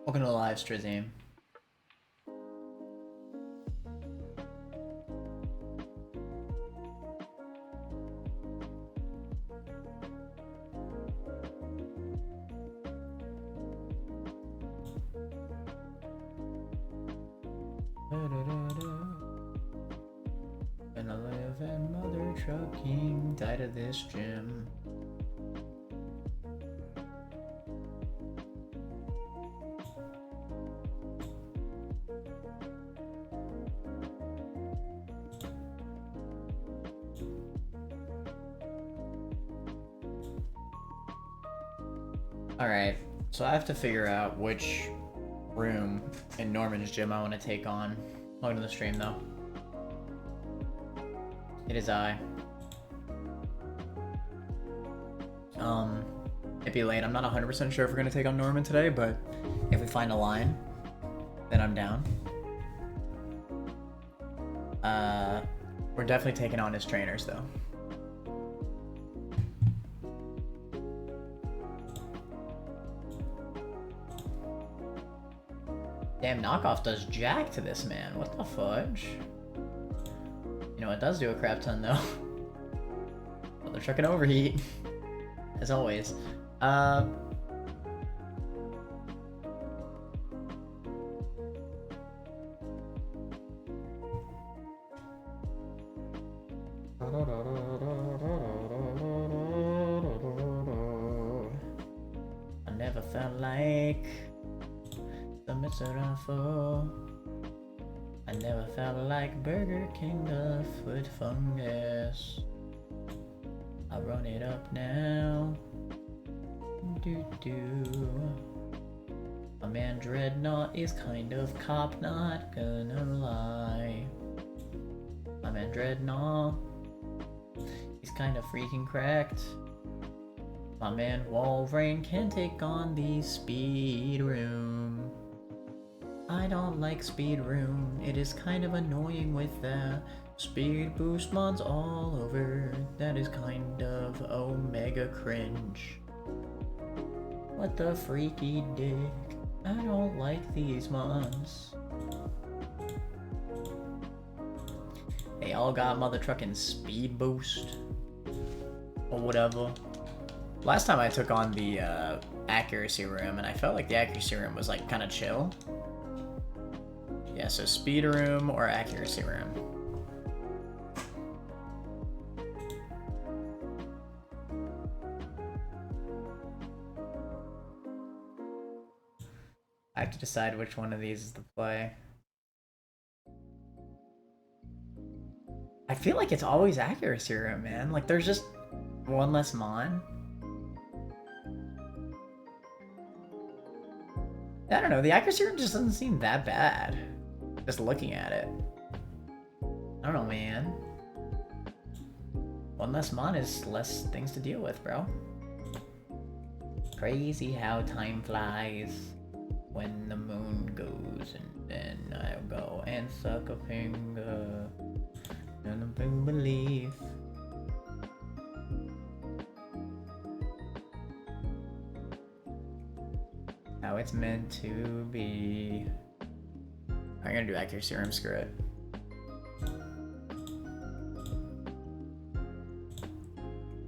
Welcome to the live stream. Gonna live in mother trucking, died of this gym. Alright, so I have to figure out which room in Norman's gym I want to take on. Welcome to the stream, though. It is I. It'd be late. I'm not 100% sure if we're going to take on Norman today, but if we find a line, then I'm down. We're definitely taking on his trainers, though. Damn, knockoff does jack to this man. What the fudge? You know, it does do a crap ton, though. Well, they're trucking overheat. As always. I never felt like the Mr. I never felt like Burger King the foot fungus. I'll run it up now. My man Dreadnought is kind of cop, not gonna lie. My man Dreadnought, he's kind of freaking cracked. My man Wolverine can take on the Speed Room. I don't like Speed Room, it is kind of annoying with the speed boost mods all over. That is kind of omega cringe. What the freaky dick? I don't like these mods. They all got mother trucking speed boost. Or whatever. Last time I took on the accuracy room, and I felt like the accuracy room was like kind of chill. Yeah, so speed room or accuracy room. I have to decide which one of these is the play. I feel like it's always accuracy room, man. Like there's just one less mon. I don't know, the accuracy room just doesn't seem that bad. Just looking at it. I don't know, man. One less mon is less things to deal with, bro. Crazy how time flies when the moon goes, and then I'll go and suck a finger and a big belief. How it's meant to be. I'm gonna do accuracy room, screw it.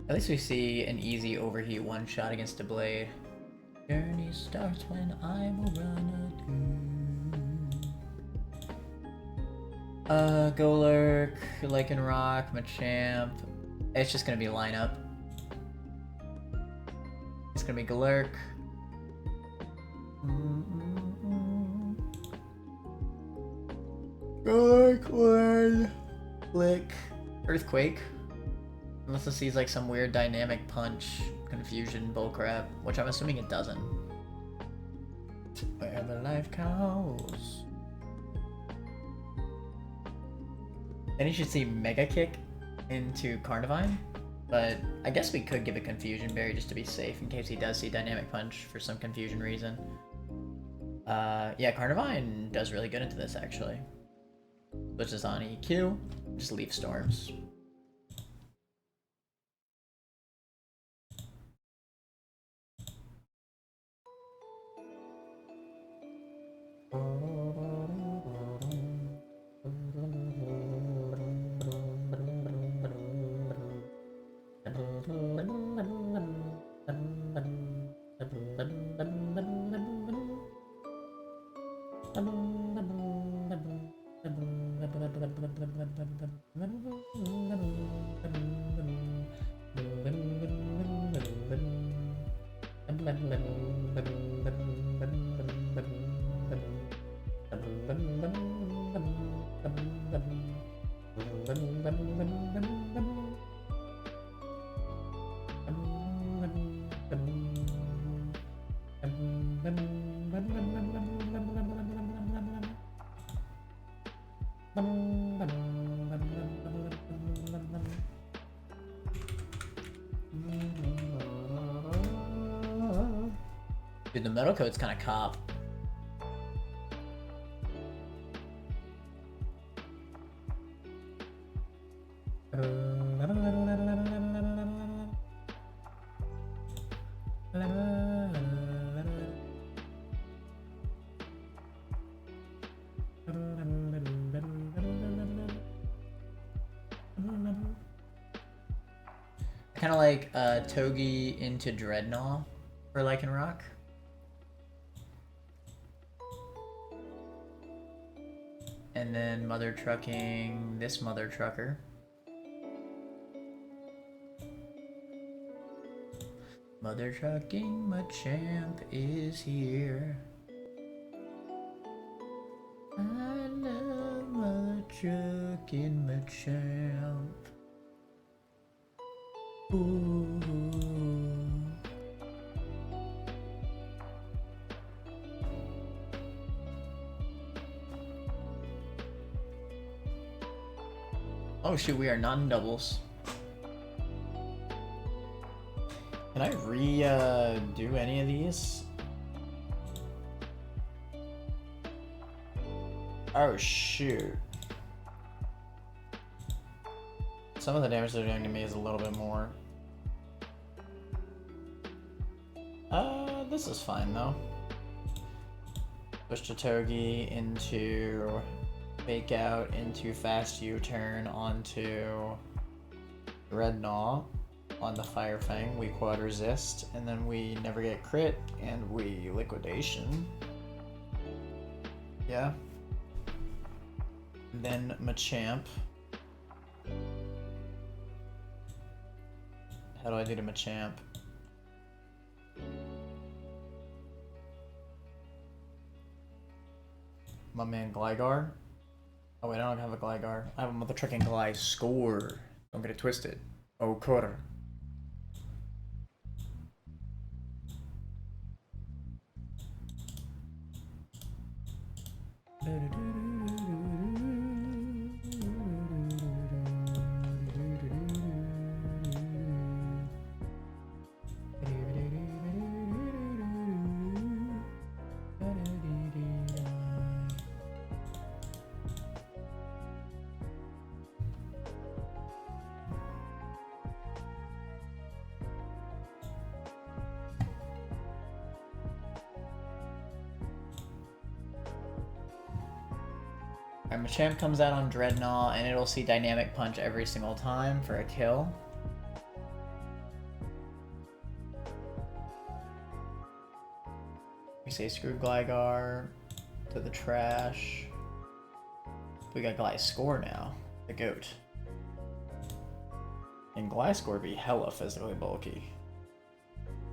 At least we see an easy overheat one shot against a blade. Journey starts when I'm a runner too. Golurk, Lycanroc, Machamp. It's just gonna be lineup. It's gonna be Golurk. Golurk, Lick, Earthquake. Unless it sees like some weird dynamic punch, confusion, bullcrap, which I'm assuming it doesn't. Wherever life goes. Then you should see Mega Kick into Carnivine, but I guess we could give a Confusion Berry just to be safe in case he does see Dynamic Punch for some confusion reason. Yeah, Carnivine does really good into this actually. Switches on EQ, just Leaf Storms. Dude, the metal coat's kind of cop. Kind of like Togi into Dreadnought for Lycanroc. And then Mother Trucking this Mother Trucker. Mother Trucking Machamp is here. I love Mother Trucking Machamp. Ooh. Oh shoot, we are not in doubles. Can I do any of these? Oh shoot. Some of the damage they're doing to me is a little bit more. This is fine though. Push Chitogi into Fake Out, into Fast U-turn, onto Dreadnought, onto Fire Fang, we quad resist, and then we never get crit, and we liquidation. Yeah. And then Machamp. How do I do to Machamp? My man Gligar. Oh wait, I don't have a Gligar. I have a Mother Trucking Gliscor. Don't get it twisted. Okor. Alright, Machamp comes out on Dreadnought, and it'll see Dynamic Punch every single time for a kill. We say screw Gligar to the trash. We got Gliscor now, the goat. And Gliscor be hella physically bulky.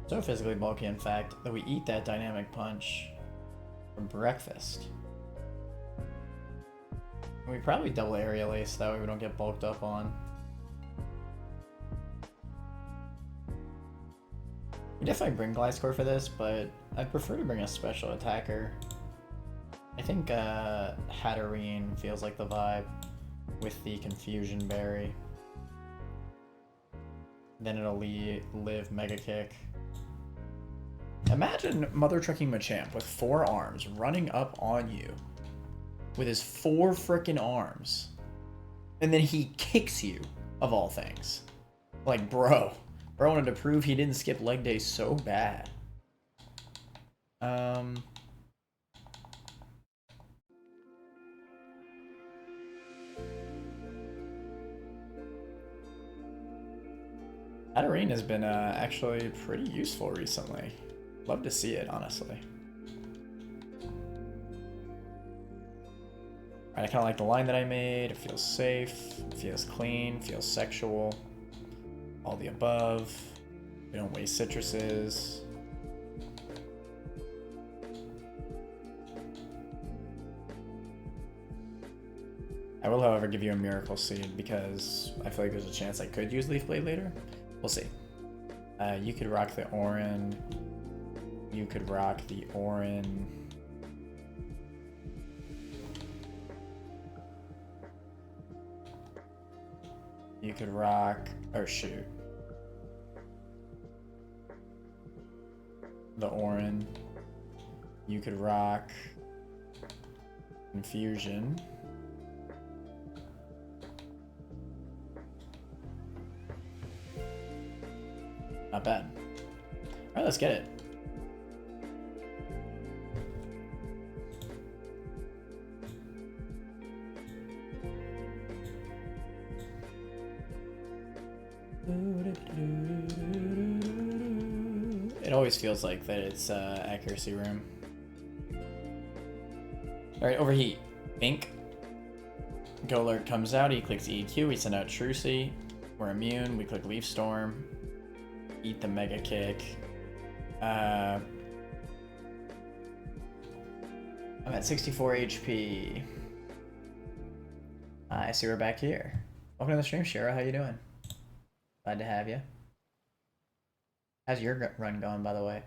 So physically bulky, in fact, that we eat that Dynamic Punch for breakfast. We probably double Aerial Ace, that way we don't get bulked up on. We definitely bring Gliscor for this, but I'd prefer to bring a special attacker. I think Hatterene feels like the vibe with the Confusion Berry. Then it'll live Mega Kick. Imagine Mother Trucking Machamp with 4 arms running up on you with his 4 frickin' arms, and then he kicks you, of all things. Like, bro wanted to prove he didn't skip leg day so bad. Hatterene has been actually pretty useful recently. Love to see it, honestly. Alright, I kind of like the line that I made. It feels safe, it feels clean, feels sexual. All the above. We don't waste citruses. I will, however, give you a Miracle Seed because I feel like there's a chance I could use Leaf Blade later. We'll see. You could rock the Orin. You could rock the Orin. You could rock, or shoot. The Orin. You could rock Infusion. Not bad. Alright, let's get it. It always feels like that it's accuracy room. Alright, Overheat. Ink. Golurk comes out, he clicks EQ, we send out Trucy. We're immune, we click Leaf Storm. Eat the Mega Kick. I'm at 64 HP. I see we're back here. Welcome to the stream, Shira. How you doing? Glad to have you. How's your run going, by the way?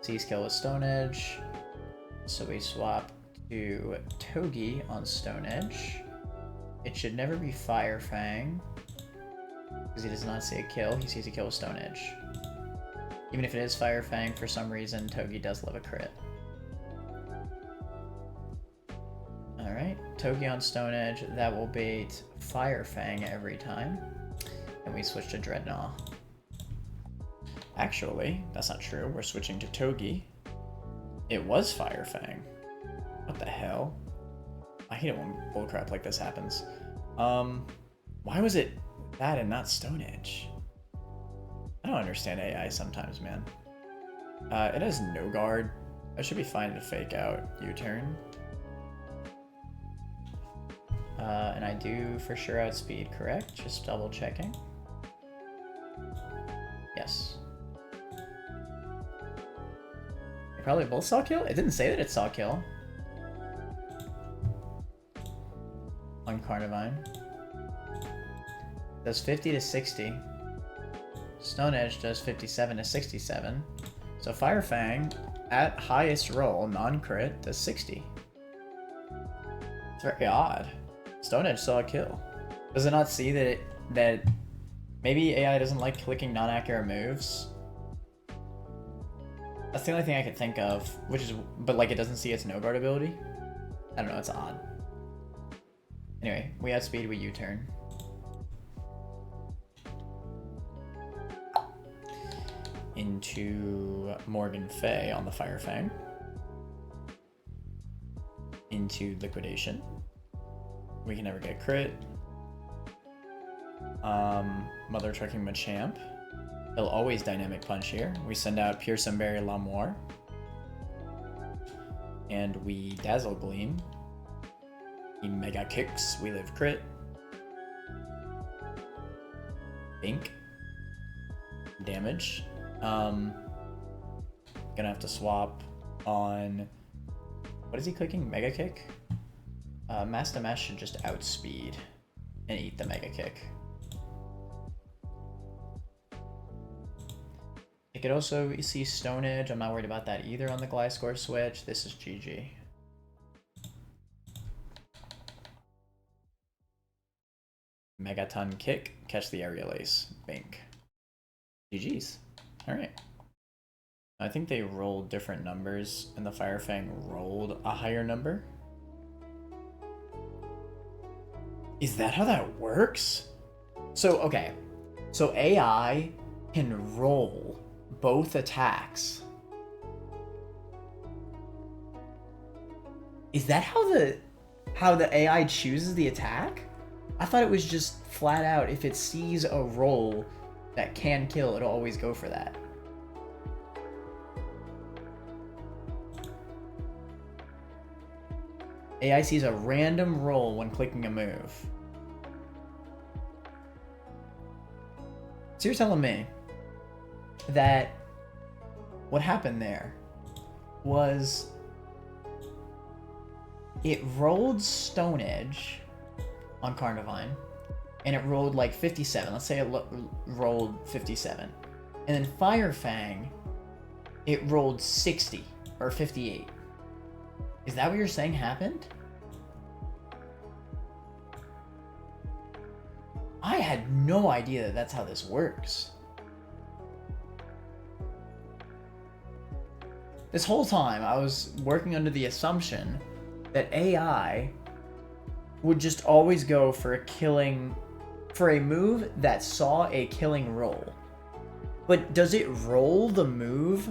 C-skill with Stone Edge. So we swap to Togi on Stone Edge. It should never be Fire Fang, because he does not see a kill, he sees a kill with Stone Edge. Even if it is Fire Fang, for some reason, Togi does love a crit. Alright, Togi on Stone Edge, that will bait Fire Fang every time. And we switch to Dreadnought. Actually, that's not true, we're switching to Togi. It was Fire Fang. What the hell? I hate it when bullcrap like this happens. Why was it that and not Stone Edge? I don't understand AI sometimes, man. It has no guard. I should be fine to fake out U-turn. And I do for sure outspeed, correct? Just double checking. Yes. They probably both saw kill? It didn't say that it saw kill. On Carnivine. Does 50 to 60. Stone Edge does 57 to 67. So Fire Fang, at highest roll, non-crit, does 60. It's very odd. Stone Edge saw a kill. Does it not see that maybe AI doesn't like clicking non-accurate moves? That's the only thing I could think of, but like it doesn't see its no-guard ability? I don't know, it's odd. Anyway, we outspeed, we U-turn. Into Morgan Fay on the Fire Fang. Into Liquidation. We can never get crit. Mother Trucking Machamp. He'll always Dynamic Punch here. We send out Pearson Berry Lamoire. And we Dazzle Gleam. He Mega Kicks, we live crit. Ink. Damage. Gonna have to swap on... What is he clicking? Mega Kick? Master Mash should just outspeed and eat the Mega Kick. It could also see Stone Edge. I'm not worried about that either on the Gliscor switch. This is GG. Megaton Kick. Catch the Aerial Ace. Bink. GG's. Alright. I think they rolled different numbers, and the Fire Fang rolled a higher number. Is that how that works? So, okay. So AI can roll both attacks. Is that how the AI chooses the attack? I thought it was just flat out, if it sees a roll that can kill, it'll always go for that. AI sees a random roll when clicking a move. So you're telling me that what happened there was it rolled Stone Edge on Carnivine, and it rolled like 57. Let's say it rolled 57. And then Fire Fang, it rolled 60 or 58. Is that what you're saying happened? I had no idea that that's how this works. This whole time, I was working under the assumption that AI would just always go for a move that saw a killing roll. But does it roll the move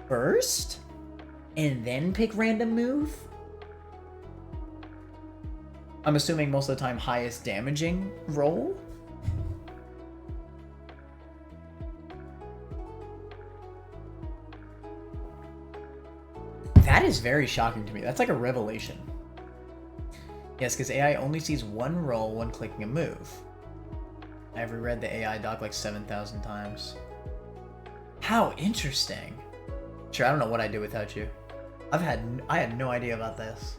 first and then pick random move? I'm assuming most of the time highest damaging roll? That is very shocking to me. That's like a revelation. Yes, because AI only sees one roll when clicking a move. I've reread the AI doc like 7,000 times. How interesting. Sure, I don't know what I'd do without you. I had no idea about this.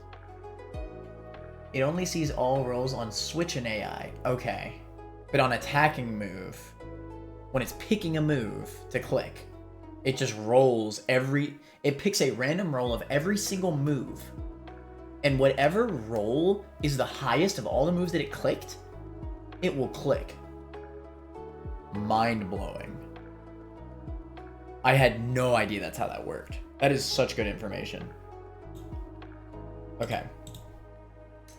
It only sees all rolls on switch and AI. Okay. But on attacking move, when it's picking a move to click, it just rolls it picks a random roll of every single move. And whatever roll is the highest of all the moves that it clicked, it will click. Mind-blowing. I had no idea that's how that worked. That is such good information. Okay.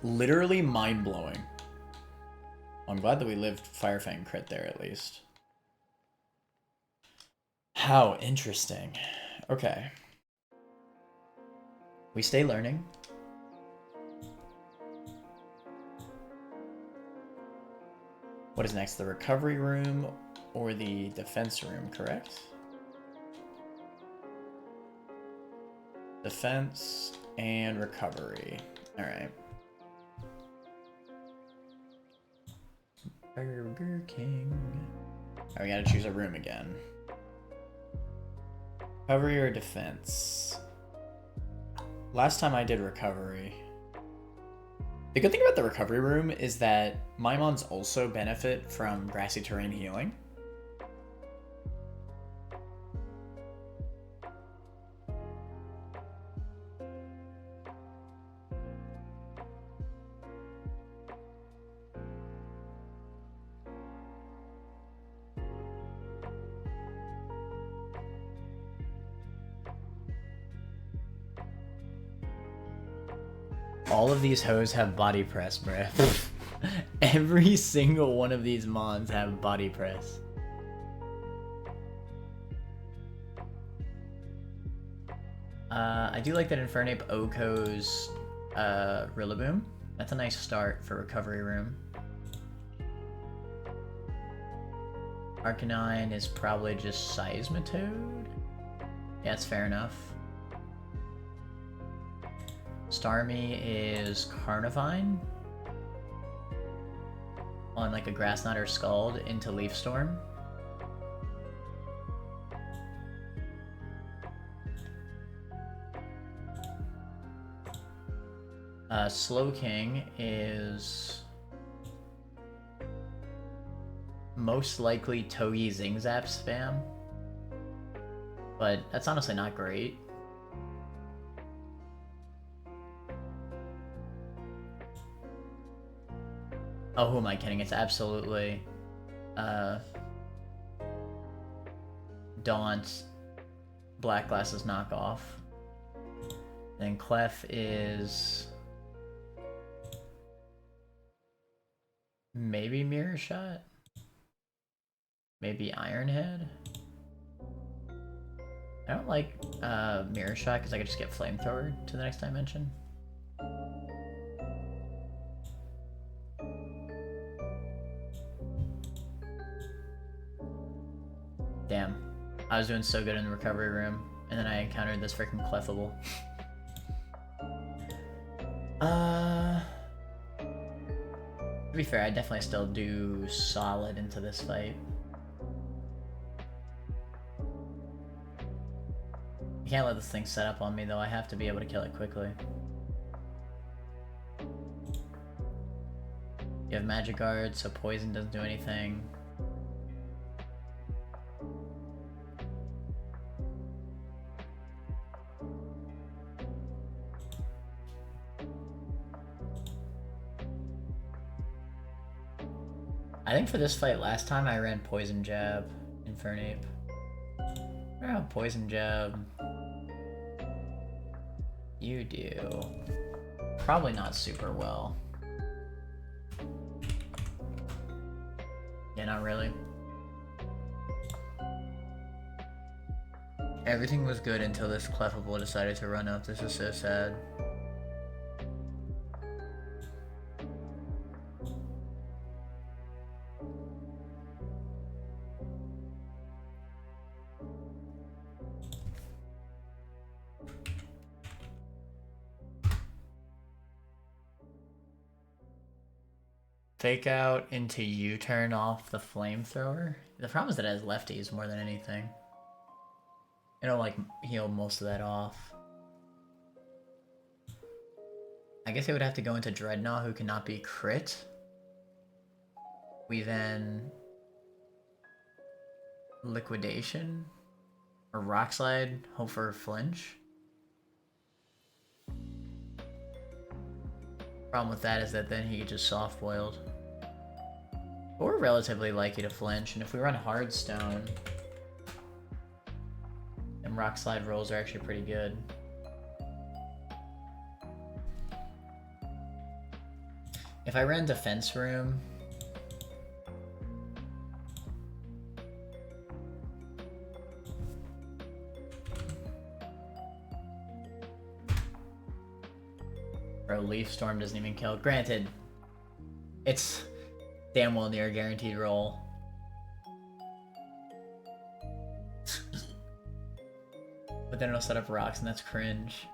Literally mind-blowing. I'm glad that we lived Fire Fang crit there at least. How interesting. Okay. We stay learning. What is next? The recovery room or the defense room, correct? Defense and recovery. Alright. Burger King. Alright, we gotta choose a room again. Recovery or defense? Last time I did recovery. The good thing about the recovery room is that Maimons also benefit from grassy terrain healing. All of these hoes have body press, bruh. Every single one of these mons have body press. I do like that Infernape Oko's Rillaboom. That's a nice start for recovery room. Arcanine is probably just Seismitoad. Yeah, that's fair enough. Starmie is Carnivine on like a Grass Knot or Scald into Leaf Storm. Slowking is most likely Togi Zingzap spam, but that's honestly not great. Oh, who am I kidding? It's absolutely Daunt's Black Glasses knockoff. Then Clef is maybe Mirror Shot? Maybe Iron Head? I don't like Mirror Shot because I could just get Flamethrower to the next dimension. Damn. I was doing so good in the recovery room, and then I encountered this freaking Clefable. To be fair, I definitely still do solid into this fight. I can't let this thing set up on me though, I have to be able to kill it quickly. You have magic guard, so poison doesn't do anything. I think for this fight last time I ran Poison Jab, Infernape. Oh, Poison Jab. You do. Probably not super well. Yeah, not really. Everything was good until this Clefable decided to run up. This is so sad. Fake out into U-turn off the flamethrower. The problem is that it has lefties more than anything. It'll like heal most of that off. I guess it would have to go into Dreadnought, who cannot be crit. We then Liquidation or Rock Slide, hope for a flinch. Problem with that is that then he just soft boiled. But we're relatively likely to flinch, and if we run Hardstone, then Rock Slide rolls are actually pretty good. If I ran Defense Room, bro, Leaf Storm doesn't even kill. Granted, it's damn well near a guaranteed roll. But then it'll set up rocks, and that's cringe.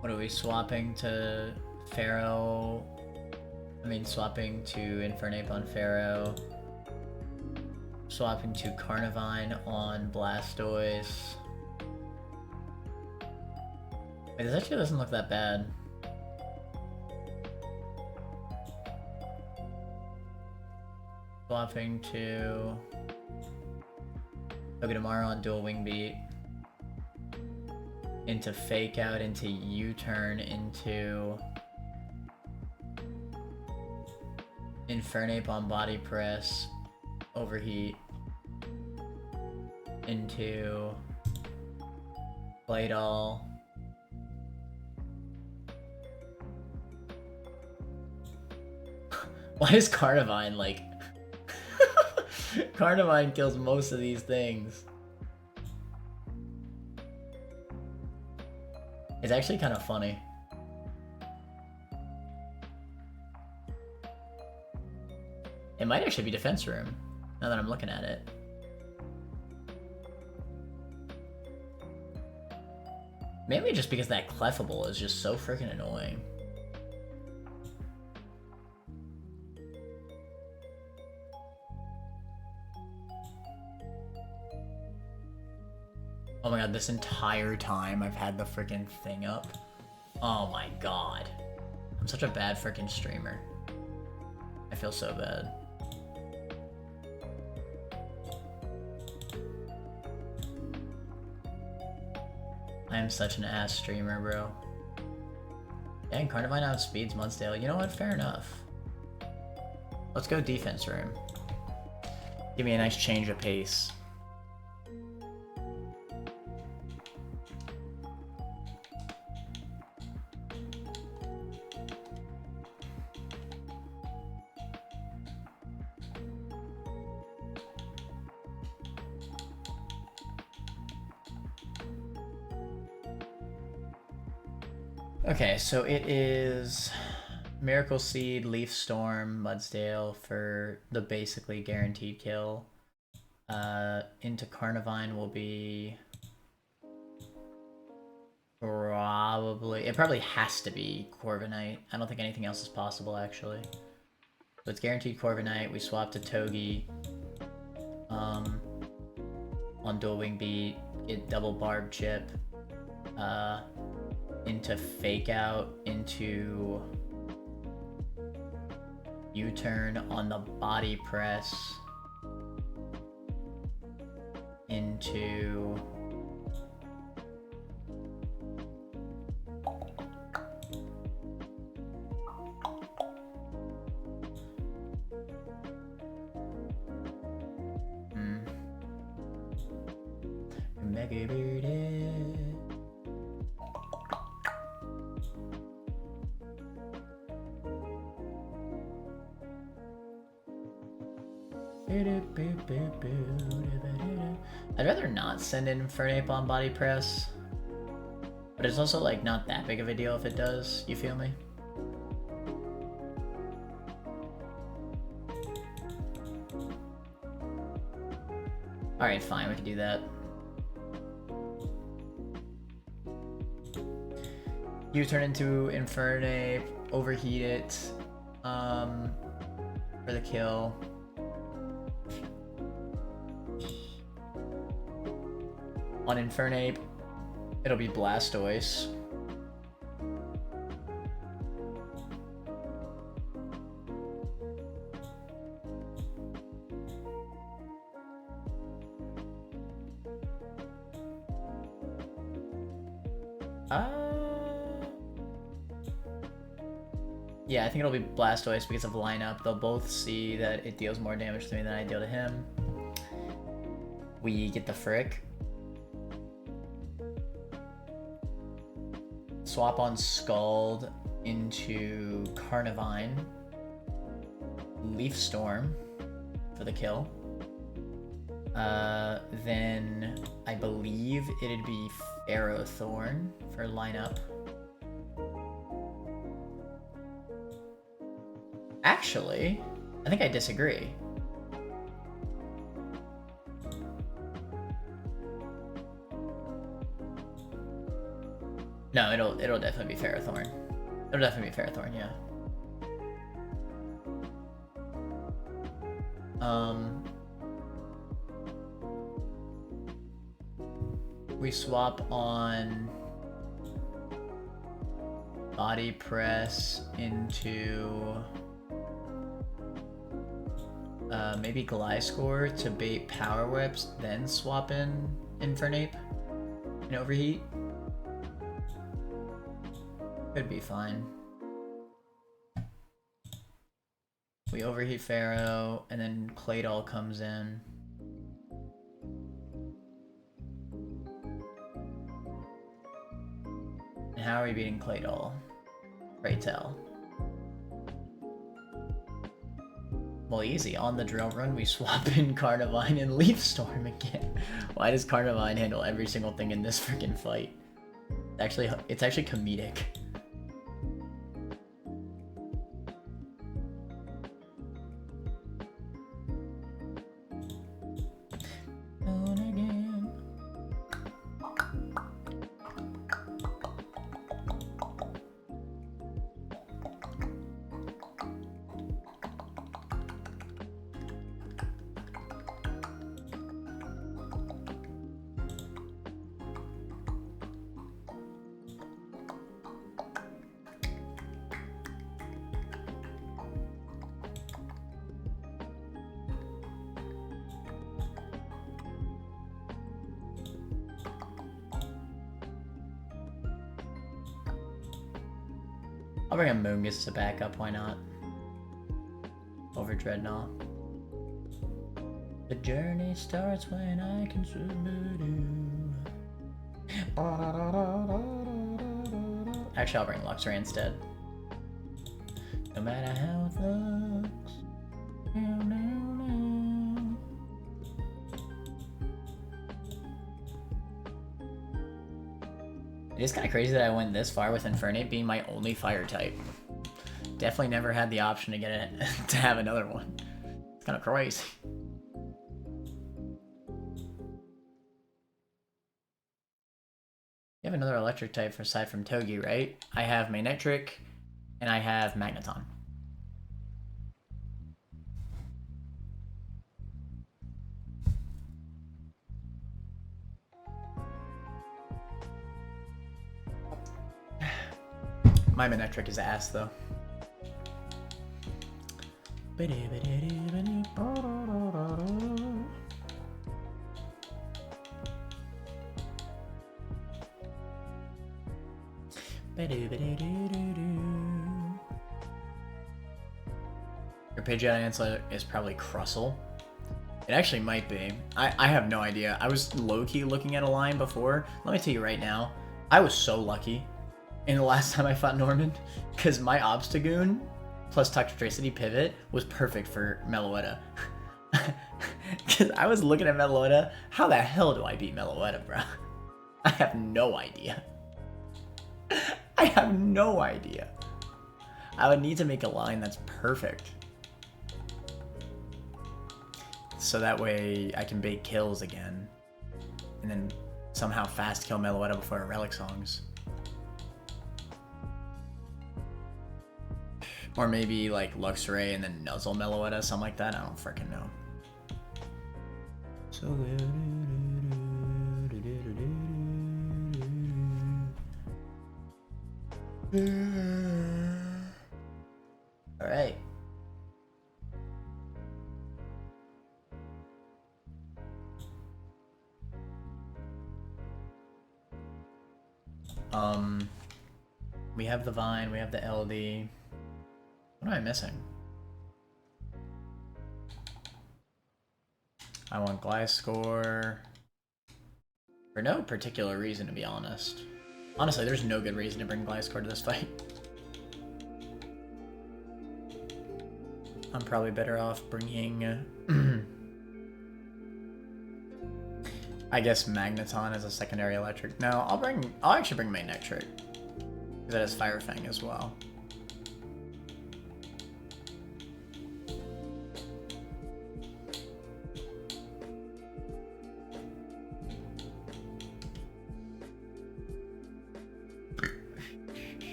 What are we swapping to Pharaoh? I mean, swapping to Infernape on Pharaoh. Swapping to Carnivine on Blastoise. Wait, this actually doesn't look that bad. Swapping to Togedemaru on Dual Wing Beat. Into Fake Out, into U-turn, into Infernape on Body Press, Overheat, into Claydol. Why is Carnivine like... Carnivine kills most of these things. It's actually kind of funny. It might actually be Defense Room, now that I'm looking at it. Maybe just because that Clefable is just so freaking annoying. Oh my god, this entire time I've had the freaking thing up. Oh my god. I'm such a bad freaking streamer. I feel so bad. I am such an ass streamer, bro. Dang, Carnivine outspeeds Mudsdale. You know what? Fair enough. Let's go Defense Room. Give me a nice change of pace. Okay, so it is Miracle Seed, Leaf Storm, Mudsdale for the basically guaranteed kill. Into Carnivine will be Probably. It probably has to be Corviknight. I don't think anything else is possible, actually. So it's guaranteed Corviknight. We swap to Togi. On Dual Wing Beat. Get double Barb Chip. Into Fake Out. Into U-Turn on the Body Press. Into... Mega Bearded. I'd rather not send in Infernape on Body Press. But it's also like not that big of a deal if it does, you feel me? Alright, fine, we can do that. You turn into Infernape, overheat it, for the kill. On Infernape, it'll be Blastoise. Yeah, I think it'll be Blastoise because of lineup. They'll both see that it deals more damage to me than I deal to him. We get the Frick. Swap on Scald into Carnivine. Leaf Storm for the kill. Then I believe it'd be Ferrothorn for lineup. Actually, I think I disagree. No, it'll definitely be Ferrothorn. It'll definitely be Ferrothorn, yeah. We swap on Body Press into maybe Gliscor to bait Power Whips, then swap in Infernape and Overheat. Could be fine. We Overheat Pharaoh, and then Claydol comes in. And how are we beating Claydol? Pray tell. Well, easy. On the drill run, we swap in Carnivine and Leaf Storm again. Why does Carnivine handle every single thing in this freaking fight? It's actually comedic. I'll bring a Moongus to back up, why not? Over Dreadnought. The journey starts when I can Actually, I'll bring Luxray instead. No matter how it looks. It is kind of crazy that I went this far with Infernape being my only fire type. Definitely never had the option to get it to have another one. It's kind of crazy. have another electric type aside from Togi, right? I have Manectric, and I have Magneton. My Manectric is ass, though. Your Pidgeot answer is probably Crustle. It actually might be. I have no idea. I was low-key looking at a line before. Let me tell you right now, I was so lucky in the last time I fought Norman, because my Obstagoon plus Toxtricity pivot was perfect for Meloetta. Because I was looking at Meloetta, how the hell do I beat Meloetta, bro? I have no idea. I have no idea. I would need to make a line that's perfect. So that way I can bait kills again. And then somehow fast kill Meloetta before Relic Songs. Or maybe like Luxray and then Nuzzle Meloetta, something like that. I don't freaking know. So alright. We have the Vine, we have the LD. What am I missing? I want Gliscor. For no particular reason, to be honest. Honestly, there's no good reason to bring Gliscor to this fight. I'm probably better off bringing... I guess Magneton as a secondary electric. No, I'll actually bring Manectric. Because that has Fire Fang as well.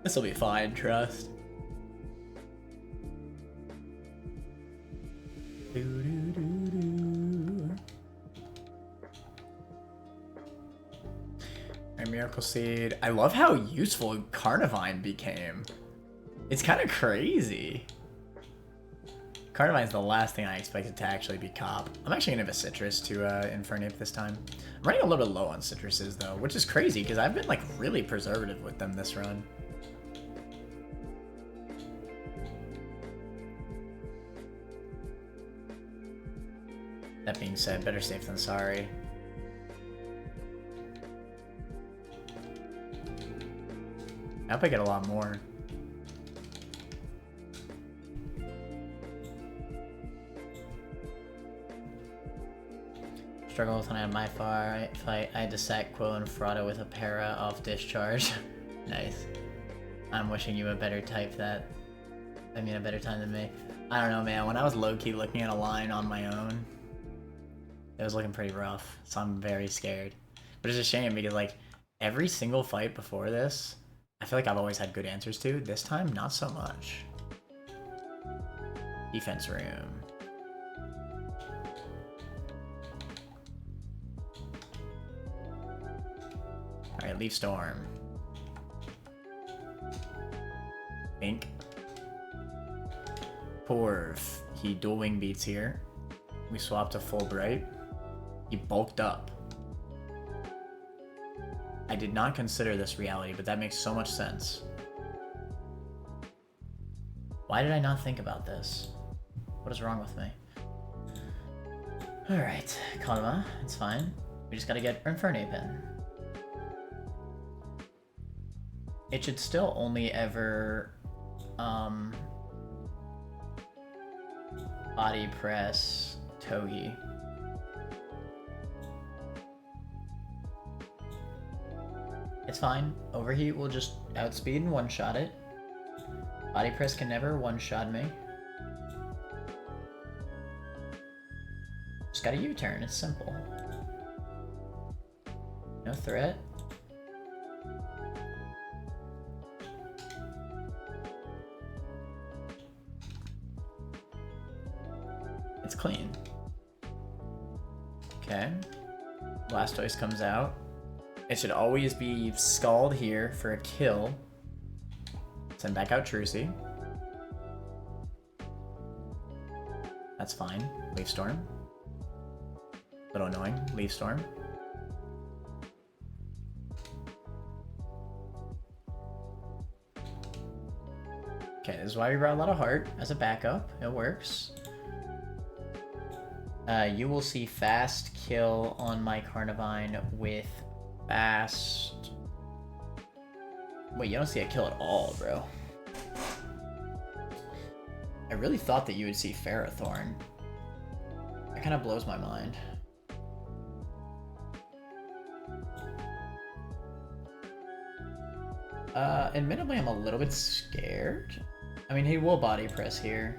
This'll be fine, trust. Alright, Miracle Seed. I love how useful Carnivine became. It's kind of crazy. Carnivine's the last thing I expected to actually be Cop. I'm actually gonna have a Citrus to Infernape this time. I'm running a little bit low on Citruses though, which is crazy because I've been like really preservative with them this run. That being said, better safe than sorry. I hope I get a lot more. Struggle with when I had my fight. I had to sack Quill and Frauda with a para off discharge. Nice. I'm wishing you a better type a better time than me. I don't know, man. When I was low-key looking at a line on my own, it was looking pretty rough, so I'm very scared. But it's a shame because, like, every single fight before this, I feel like I've always had good answers to. This time, not so much. Defense room. Alright, Leaf Storm. Ink. Porv. He dual wing beats here. We swapped to full bright. He bulked up. I did not consider this reality, but that makes so much sense. Why did I not think about this? What is wrong with me? Alright, Konma, it's fine. We just gotta get Infernape in. It should still only ever body press Togi. It's fine. Overheat will just outspeed and one-shot it. Body press can never one-shot me. Just got a U-turn. It's simple. No threat. It's clean. Okay. Blastoise comes out. It should always be Scald here for a kill. Send back out Trucy. That's fine. Leaf Storm. Little annoying. Leaf Storm. Okay, this is why we brought a lot of heart as a backup. It works. You will see fast kill on my Carnivine with fast... Wait, you don't see a kill at all, bro. I really thought that you would see Ferrothorn. That kind of blows my mind. Admittedly, I'm a little bit scared. I mean, he will body press here.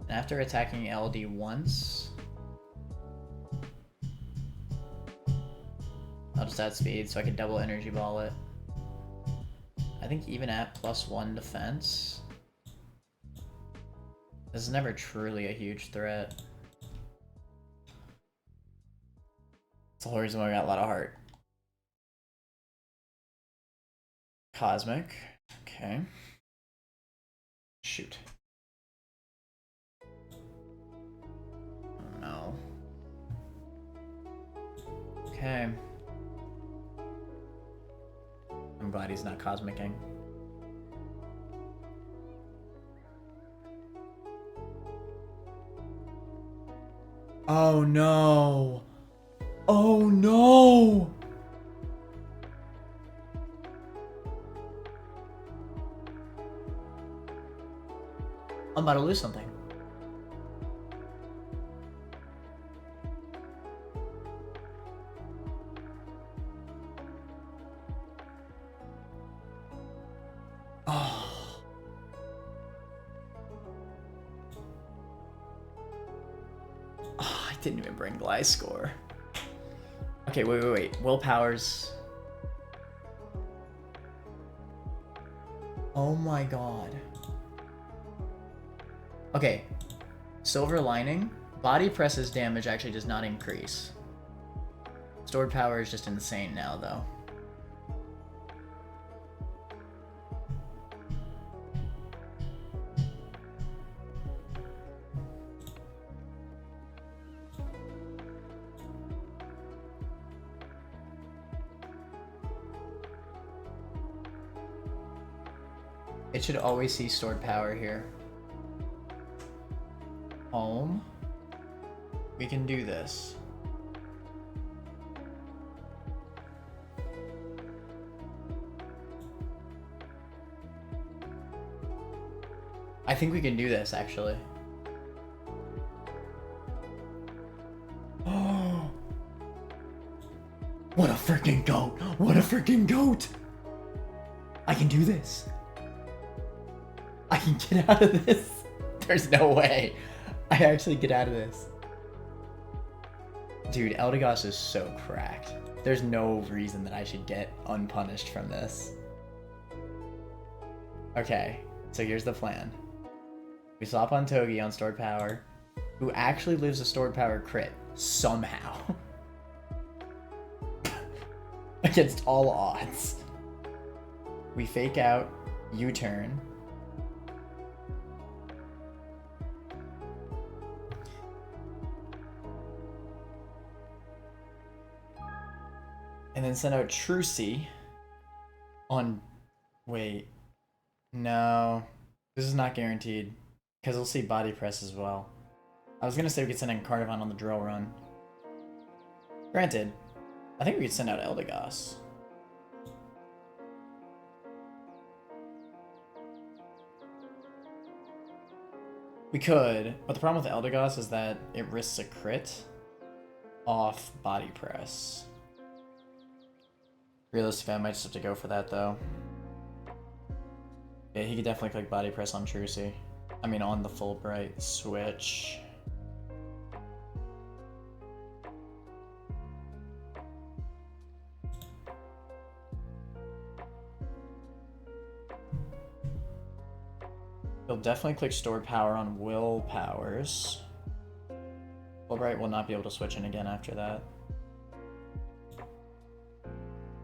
And after attacking LD once, I'll just add speed so I can double energy ball it. I think even at +1 defense, this is never truly a huge threat. That's the whole reason why we got a lot of heart. Cosmic. Okay. Shoot. Oh no. Okay. I'm glad he's not cosmicking. Oh no! Oh no! I'm about to lose something. Oh. Oh, I didn't even bring Gliscor. Okay, wait. Willpower's... Oh my god. Okay, Silver Lining, Body Press's damage actually does not increase. Stored power is just insane now, though. It should always see stored power here. Home. We can do this. I think we can do this, actually. Oh! What a freaking goat! What a freaking goat! I can do this. I can get out of this. There's no way I actually get out of this. Dude, Eldegoss is so cracked. There's no reason that I should get unpunished from this. Okay, so here's the plan. We swap on Togi on stored power, who actually lives a stored power crit, somehow. Against all odds. We fake out, U-turn. And then send out Trucy on... Wait. No. This is not guaranteed. Because we'll see Body Press as well. I was going to say we could send in Carnivine on the drill run. Granted, I think we could send out Eldegoss. We could, but the problem with Eldegoss is that it risks a crit off Body Press. Realistically, I might just have to go for that, though. Yeah, he could definitely click Body Press on Trucy. I mean, on the Fulbright switch. He'll definitely click stored power on will powers. Fulbright will not be able to switch in again after that.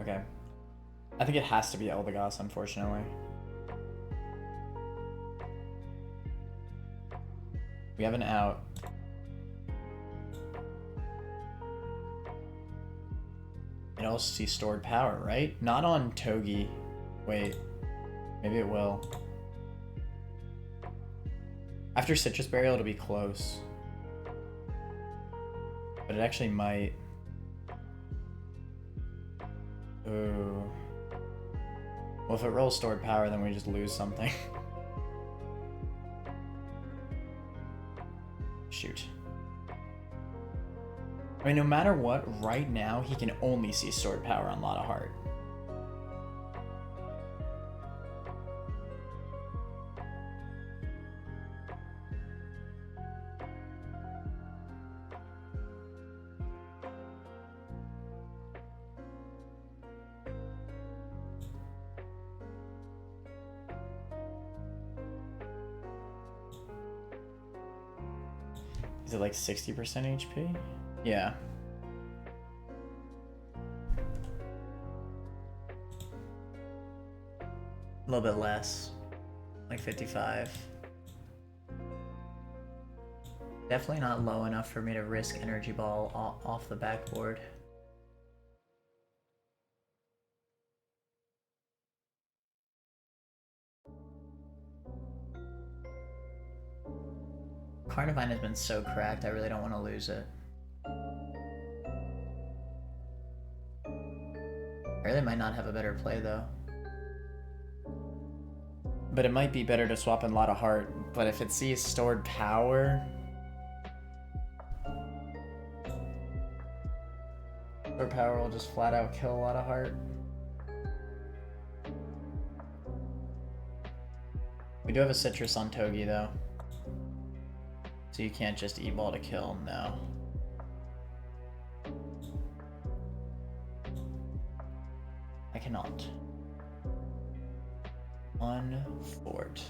Okay. I think it has to be Eldegoss, unfortunately. We have an out. It also sees stored power, right? Not on Togi. Wait. Maybe it will. After Citrus Burial, it'll be close. But it actually might. Ooh. Well, if it rolls stored power, then we just lose something. Shoot. I mean, no matter what, right now, he can only see stored power on Lotta Heart. Is it like 60% HP? Yeah. A little bit less. Like 55. Definitely not low enough for me to risk Energy Ball off the backboard. Carnivine has been so cracked, I really don't want to lose it. I really might not have a better play though. But it might be better to swap in Lotta Heart, but if it sees stored power... Stored power will just flat out kill Lotta Heart. We do have a Citrus on Togi though. So you can't just E-Ball to kill, no. I cannot. On fort.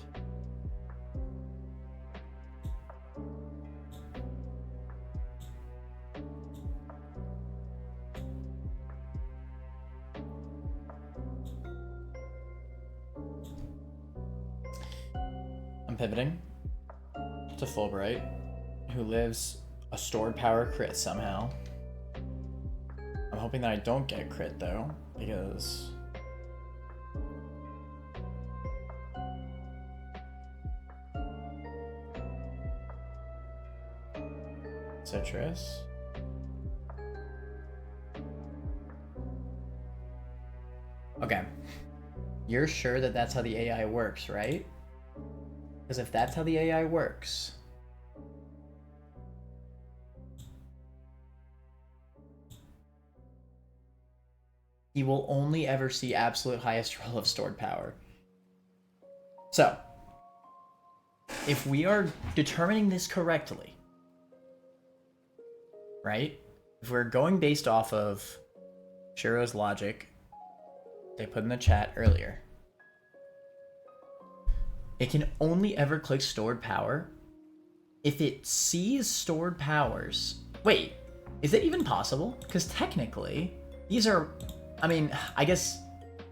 I'm pivoting to Fulbright, who lives a stored power crit somehow. I'm hoping that I don't get crit though, because Citrus. Okay. You're sure that that's how the AI works, right? Because if that's how the AI works, he will only ever see absolute highest roll of stored power. So, if we are determining this correctly, right? If we're going based off of Shiro's logic they put in the chat earlier, it can only ever click stored power if it sees stored powers. Wait, is it even possible? Because technically, these are, I mean, I guess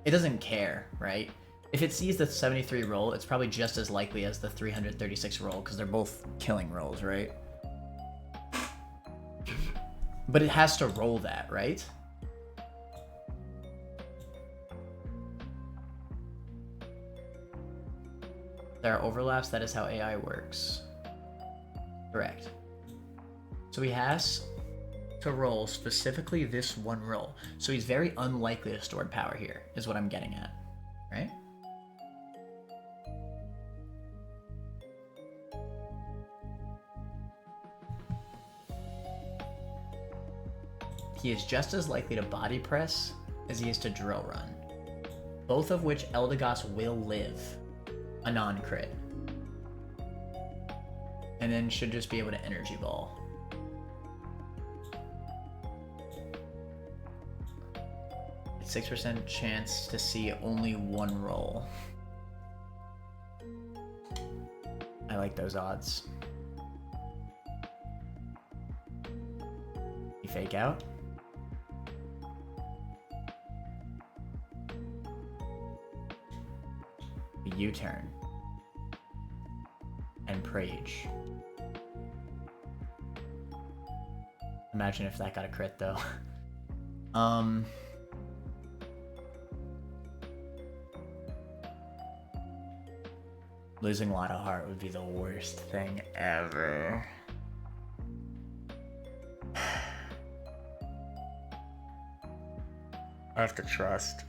it doesn't care, right? If it sees the 73 roll, it's probably just as likely as the 336 roll, because they're both killing rolls, right? But it has to roll that, right? There are overlaps, that is how AI works. Correct. So he has to roll specifically this one roll. So he's very unlikely to stored power here, is what I'm getting at, right? He is just as likely to body press as he is to drill run, both of which Eldegoss will live a non-crit. And then should just be able to energy ball. It's 6% chance to see only one roll. I like those odds. You fake out. U-turn. And Prage. Imagine if that got a crit though. Losing a lot of heart would be the worst thing ever. I have to trust.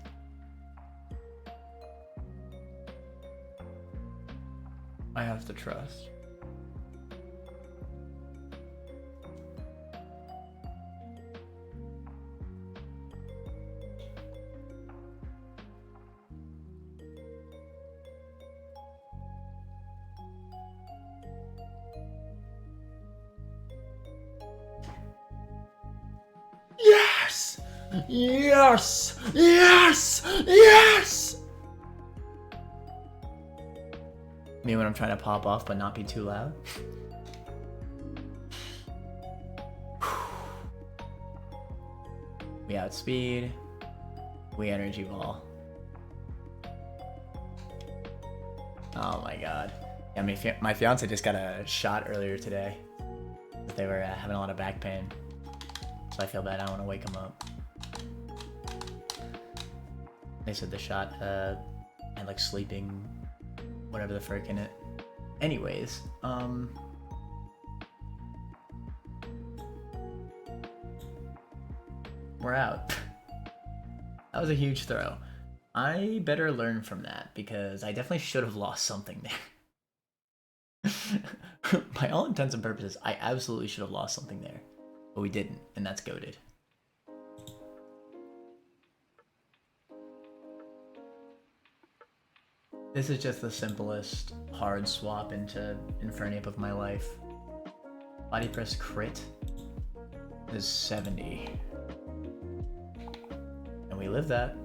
I have to trust. Yes! Yes! Yes! Yes! Me when I'm trying to pop off but not be too loud. We outspeed. We energy ball. Oh my god. Yeah, my fiance just got a shot earlier today. They were having a lot of back pain. So I feel bad. I don't want to wake them up. They said the shot had like sleeping, whatever the frick in it. Anyways, we're out. That was a huge throw. I better learn from that because I definitely should have lost something there. By all intents and purposes, I absolutely should have lost something there. But we didn't, and that's goated. This is just the simplest hard swap into Infernape of my life. Body press crit is 70. And we live that.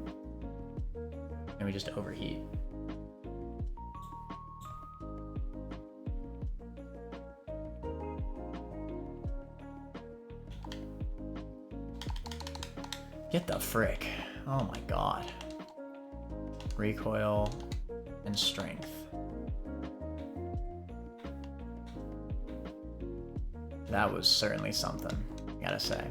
And we just overheat. Get the frick. Oh my god. Recoil and strength. That was certainly something, I gotta say.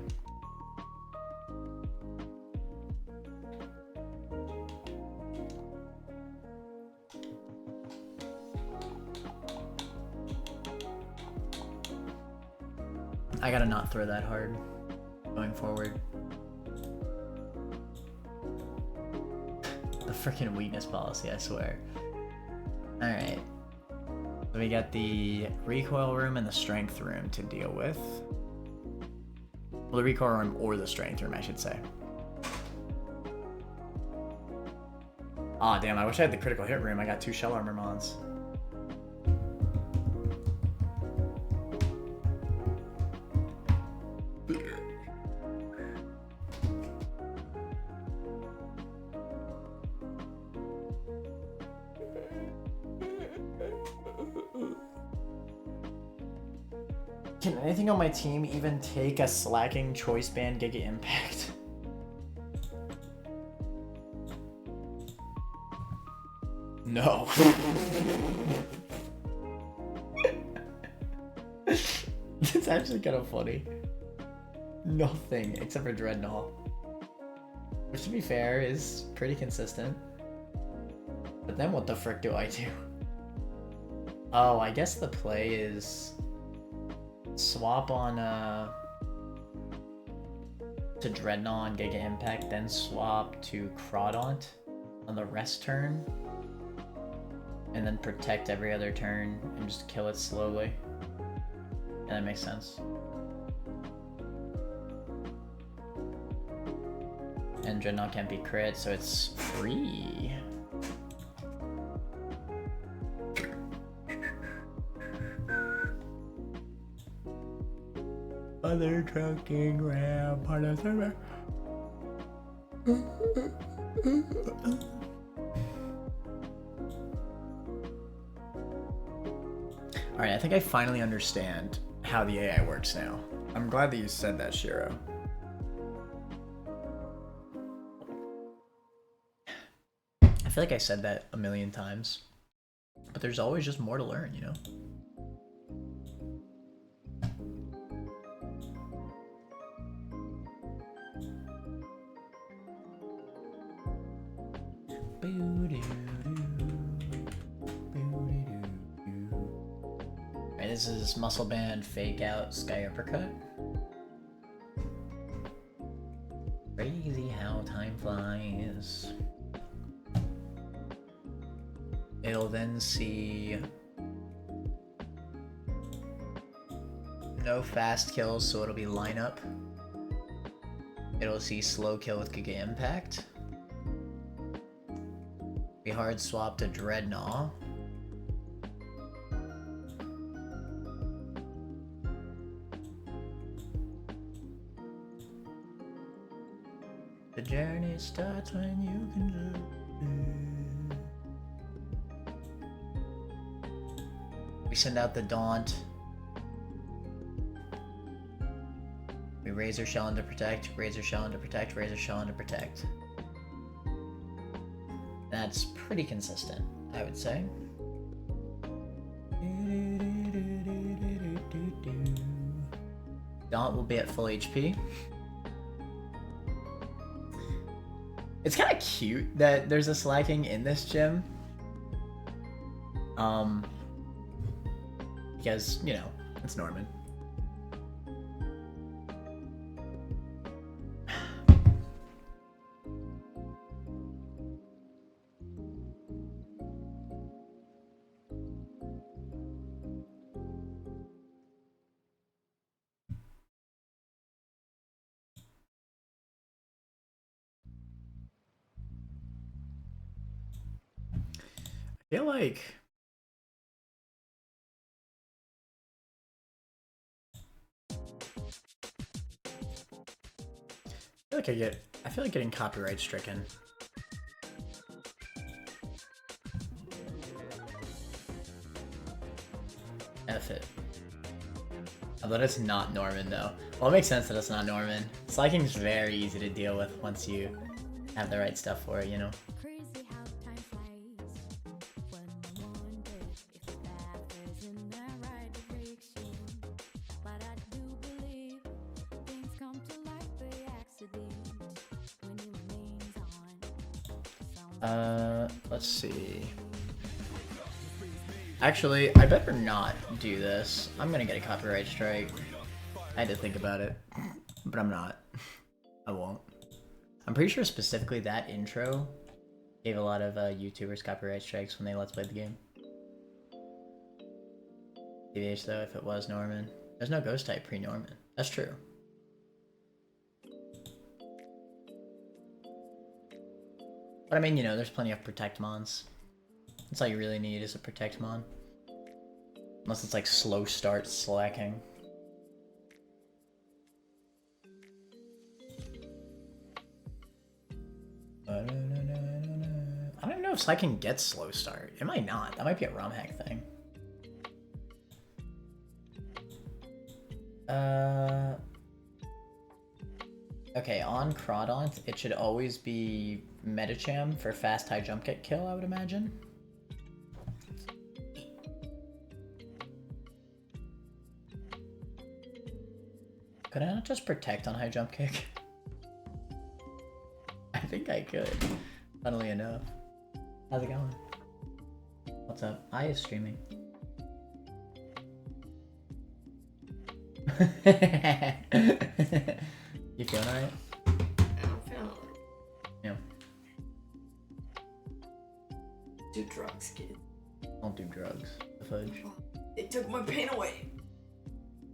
I gotta not throw that hard going forward. The freaking weakness policy, I swear. Alright. So we got the recoil room and the strength room to deal with. Well, the recoil room or the strength room, I should say. Aw, damn, I wish I had the critical hit room. I got 2 shell armor mons. Can anything on my team even take a slacking choice band Giga Impact? No. It's actually kind of funny. Nothing except for Dreadnought. Which, to be fair, is pretty consistent. But then what the frick do I do? Oh, I guess the play is swap on to Dreadnought and Giga Impact, then swap to Crawdaunt on the rest turn, and then protect every other turn and just kill it slowly. Yeah, that makes sense. And Dreadnought can't be crit, so it's free. Other trucking ram part of server. Alright, I think I finally understand how the AI works now. I'm glad that you said that, Shiro. I feel like I said that a million times. But there's always just more to learn, you know? Alright, this is Muscle Band Fake Out Sky Uppercut. Crazy how time flies. It'll then see no fast kills, so it'll be lineup. It'll see slow kill with Giga Impact. Be hard swap to Dreadnought. The journey starts when you can do it. We send out the Daunt. We Razor Shell into Protect, Razor Shell into Protect, Razor Shell into Protect. That's pretty consistent, I would say. Daunt will be at full HP. It's kind of cute that there's a Slaking in this gym. Because, you know, it's Norman. I feel like I feel like getting copyright stricken. F it. Although it's not Norman though. Well, it makes sense that it's not Norman. Slaking's very easy to deal with once you have the right stuff for it, you know? Let's see. Actually, I better not do this. I'm gonna get a copyright strike. I had to think about it, but I'm not. I won't. I'm pretty sure specifically that intro gave a lot of YouTubers copyright strikes when they Let's Play the game. TBH though, if it was Norman. There's no ghost type pre-Norman. That's true. But I mean, you know, there's plenty of Protect Mons. That's all you really need is a Protect Mon. Unless it's like slow start Slaking. I don't even know if Slaking gets slow start. It might not. That might be a ROM hack thing. Okay, on Crawdaunt, it should always be Metacham for fast high jump kick kill, I would imagine. Could I not just protect on high jump kick? I think I could, funnily enough. How's it going? What's up? I is streaming. You feeling alright? I'm feeling alright. Yeah. Do drugs, kid. Don't do drugs. The fudge. It took my pain away.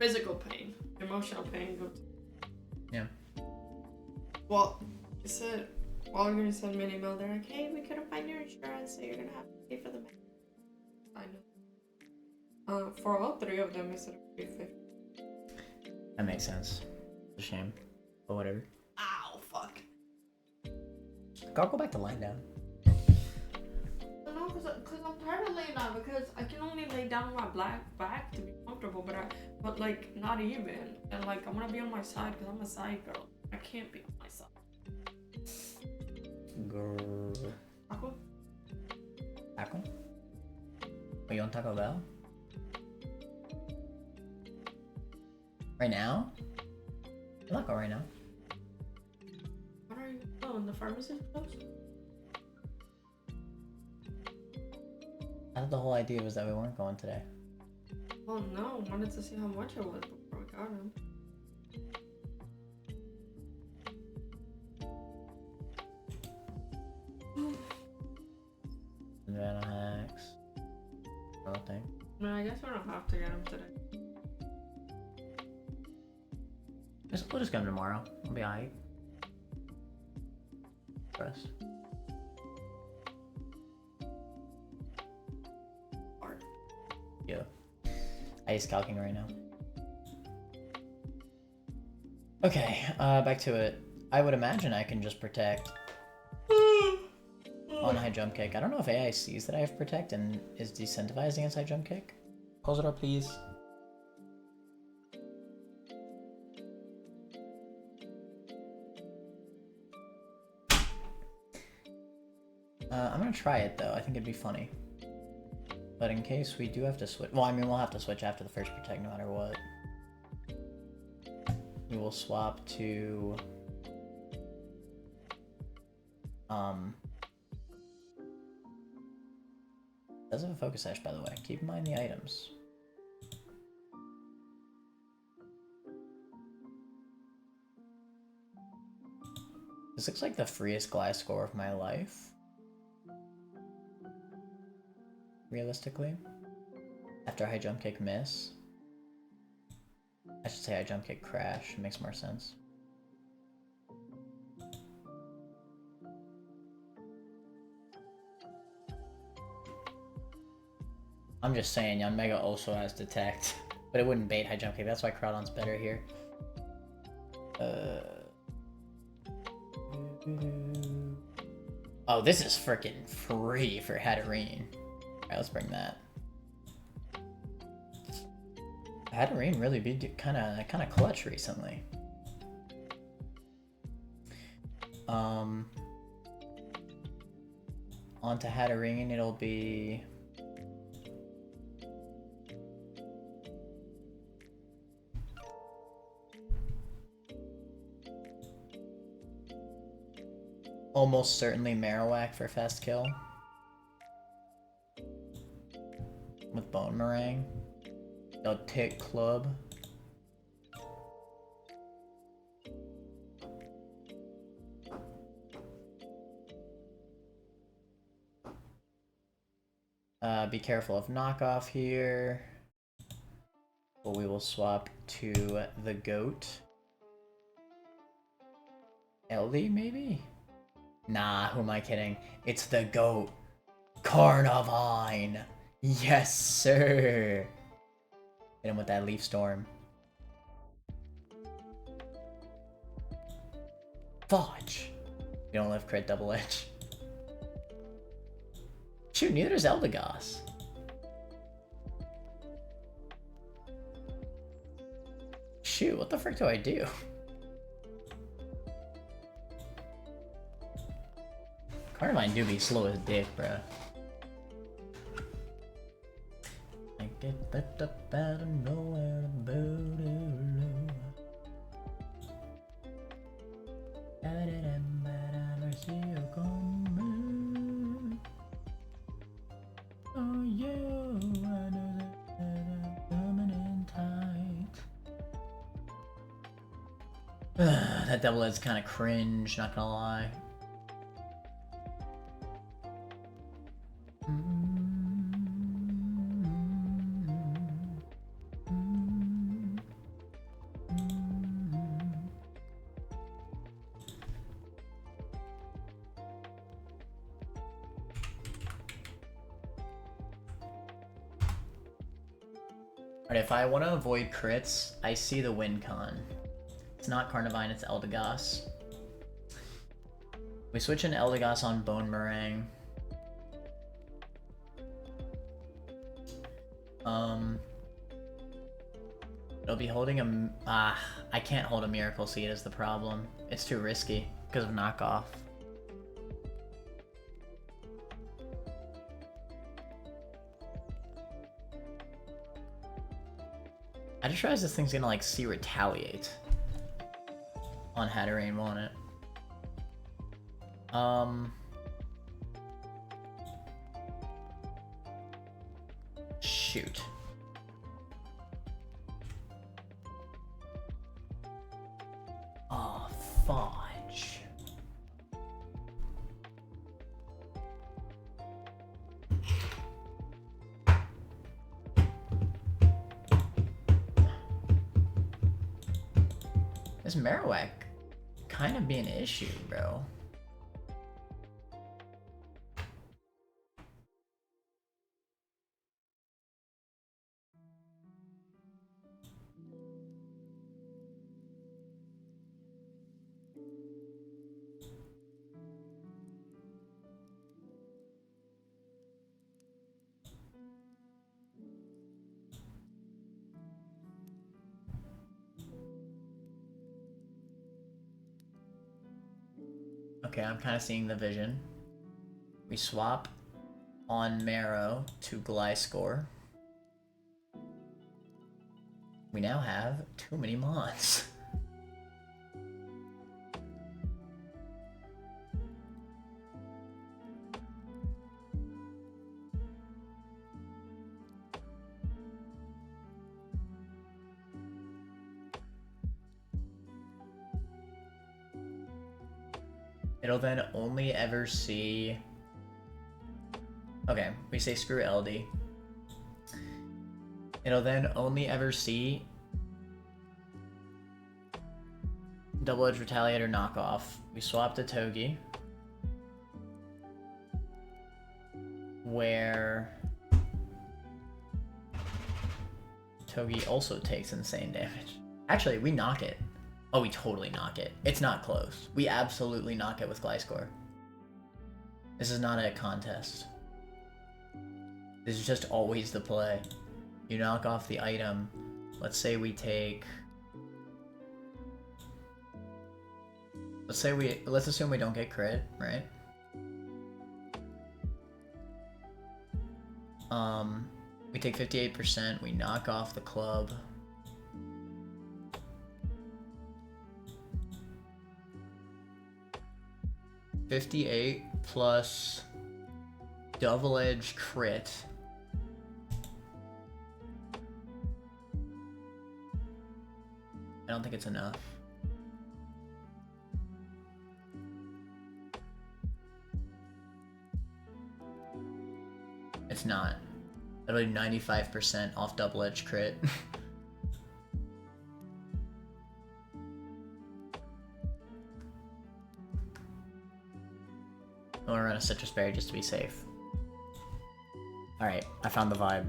Physical pain. Emotional pain. Yeah. Well, you said, Walgreens sent me an email. They're like, hey, we couldn't find your insurance, so you're gonna have to pay for the med. I know. For all three of them, instead of $350. That makes sense. It's a shame. But whatever. Ow, fuck. I'll go back to lying down. No, because Cause I'm tired of laying down because I can only lay down on my black back to be comfortable, but like not even. And like I'm gonna be on my side because I'm a side girl. I can't be on my side. Grrr. Taco? Taco? Oh, you want Taco Bell? Right now? I'm not going right now. What are you? Oh, and the pharmacy is closed? I thought the whole idea was that we weren't going today. Well, no. I wanted to see how much it was before we got him. Savannah hacks. I don't think. I mean, I guess we don't have to get him today. We'll just get him tomorrow. I'll be alright. Press. Art. Yeah. I use calcing right now. Okay, back to it. I would imagine I can just protect on high jump kick. I don't know if AI sees that I have protect and is decentivized against high jump kick. Close it up, please. I'm gonna try it though. I think it'd be funny. But in case we do have to switch, well, I mean, we'll have to switch after the first protect no matter what. We will swap to does have a focus sash, by the way. Keep in mind the items. This looks like the freest glass score of my life. Realistically. After high jump kick miss. I should say high jump kick crash. It makes more sense. I'm just saying, Yanmega also has detect, but it wouldn't bait high jump kick. That's why Crowdon's better here. Oh, this is freaking free for Hatterene. Alright, let's bring that. Hatterene really be kind of clutch recently. Onto Hatterene, it'll be almost certainly Marowak for fast kill. With Bone Meringue. They'll take Club. Be careful of knockoff here. But we will swap to the goat. LD maybe? Nah, who am I kidding? It's the goat. Carnivine! Yes, sir! Hit him with that Leaf Storm. Fudge! You don't live crit double edge. Shoot, neither does Eldegoss. Shoot, what the frick do I do? Carnivine do be slow as dick, bruh. I get that up out of nowhere, oh yeah, I know that I'm coming in tight. That double edge's kind of cringe, not gonna lie. Alright, if I want to avoid crits, I see the win con. It's not Carnivine, it's Eldegoss. We switch in Eldegoss on Bone Meringue. It'll be holding a... I can't hold a Miracle Seed is the problem. It's too risky because of knockoff. I just realized this thing's gonna like see Retaliate on Hatterene, won't it? Shoot. Oh, fudge. This Marowak kind of be an issue, bro. Okay, I'm kind of seeing the vision. We swap on Marrow to Gliscor. We now have too many mons. It'll then only ever see... Okay, we say screw LD. It'll then only ever see Double Edge Retaliator knockoff. We swap to Togi, where Togi also takes insane damage. Actually, we knock it. Oh, we totally knock it. It's not close. We absolutely knock it with Gliscor. This is not a contest. This is just always the play. You knock off the item. Let's say we take... Let's assume we don't get crit, right? We take 58%, we knock off the club. $58 plus double edge crit. I don't think it's enough. It's not. That'll be 95% off double edge crit. I'm gonna run a Citrus Berry just to be safe. Alright, I found the vibe.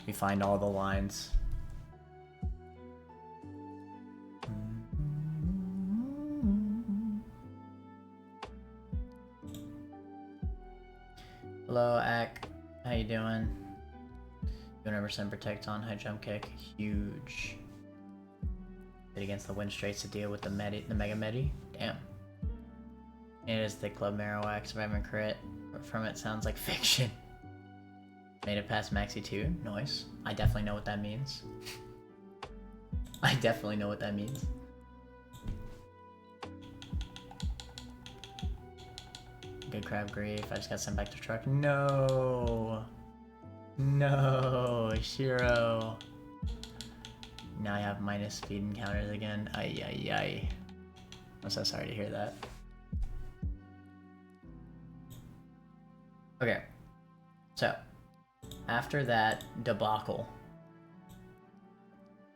We find all the lines. Hello, Ak. How you doing? 200% protect on high jump kick. Huge. Hit against the wind straits to deal with the Mega Medi. Damn. It is Thick Club Marowak, surviving crit. From it sounds like fiction. Made it past Maxi 2. Nice. I definitely know what that means. I definitely know what that means. Good crab grief. I just got sent back to truck. No. No, Shiro. Now I have minus speed encounters again. Ay, ay, ay. I'm so sorry to hear that. Okay. So, after that debacle,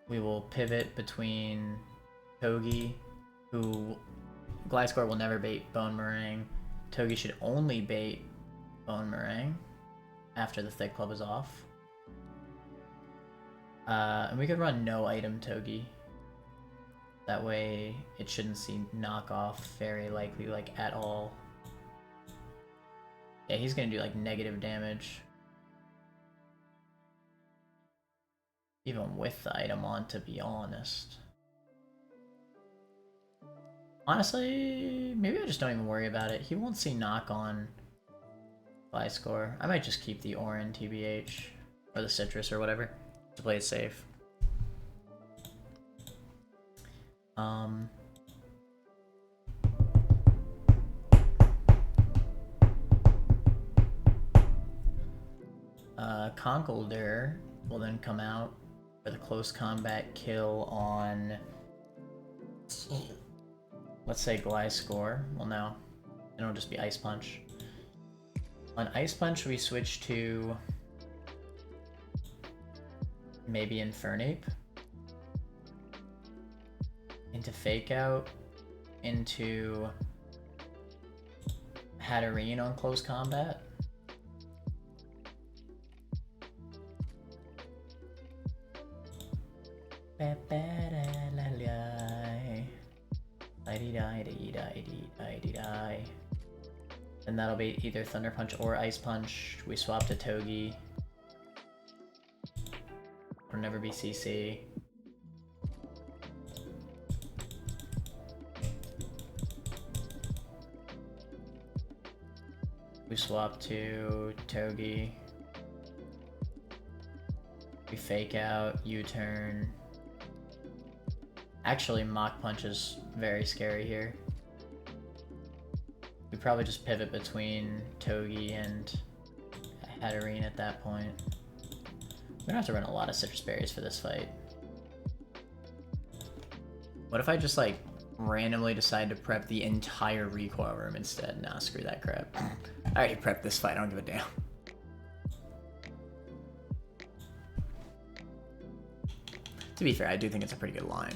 we will pivot between Togi, who Gliscor will never bait Bone Meringue. Togi should only bait Bone Meringue after the Thick Club is off. And we could run no item Togi. That way it shouldn't see knockoff very likely, like, at all. Yeah, he's gonna do like negative damage. Even with the item on, to be honest. Honestly, maybe I just don't even worry about it. He won't see knock on Gliscor. I might just keep the Orin TBH, or the Citrus or whatever, to play it safe. Conkeldurr will then come out for the close combat kill on, let's say, Gliscor. Well, no, it'll just be Ice Punch. On Ice Punch, we switch to maybe Infernape, into Fake Out, into Hatterene on close combat. And that'll be either Thunder Punch or Ice Punch. We swap to Togi. Or never be CC. We swap to Togi. We Fake Out, U-turn. Actually, Mach Punch is very scary here. We probably just pivot between Togi and Hatterene at that point. We're gonna have to run a lot of Citrus Berries for this fight. What if I just like randomly decide to prep the entire recoil room instead? Nah, screw that crap. I already prepped this fight, I don't give a damn. To be fair, I do think it's a pretty good line.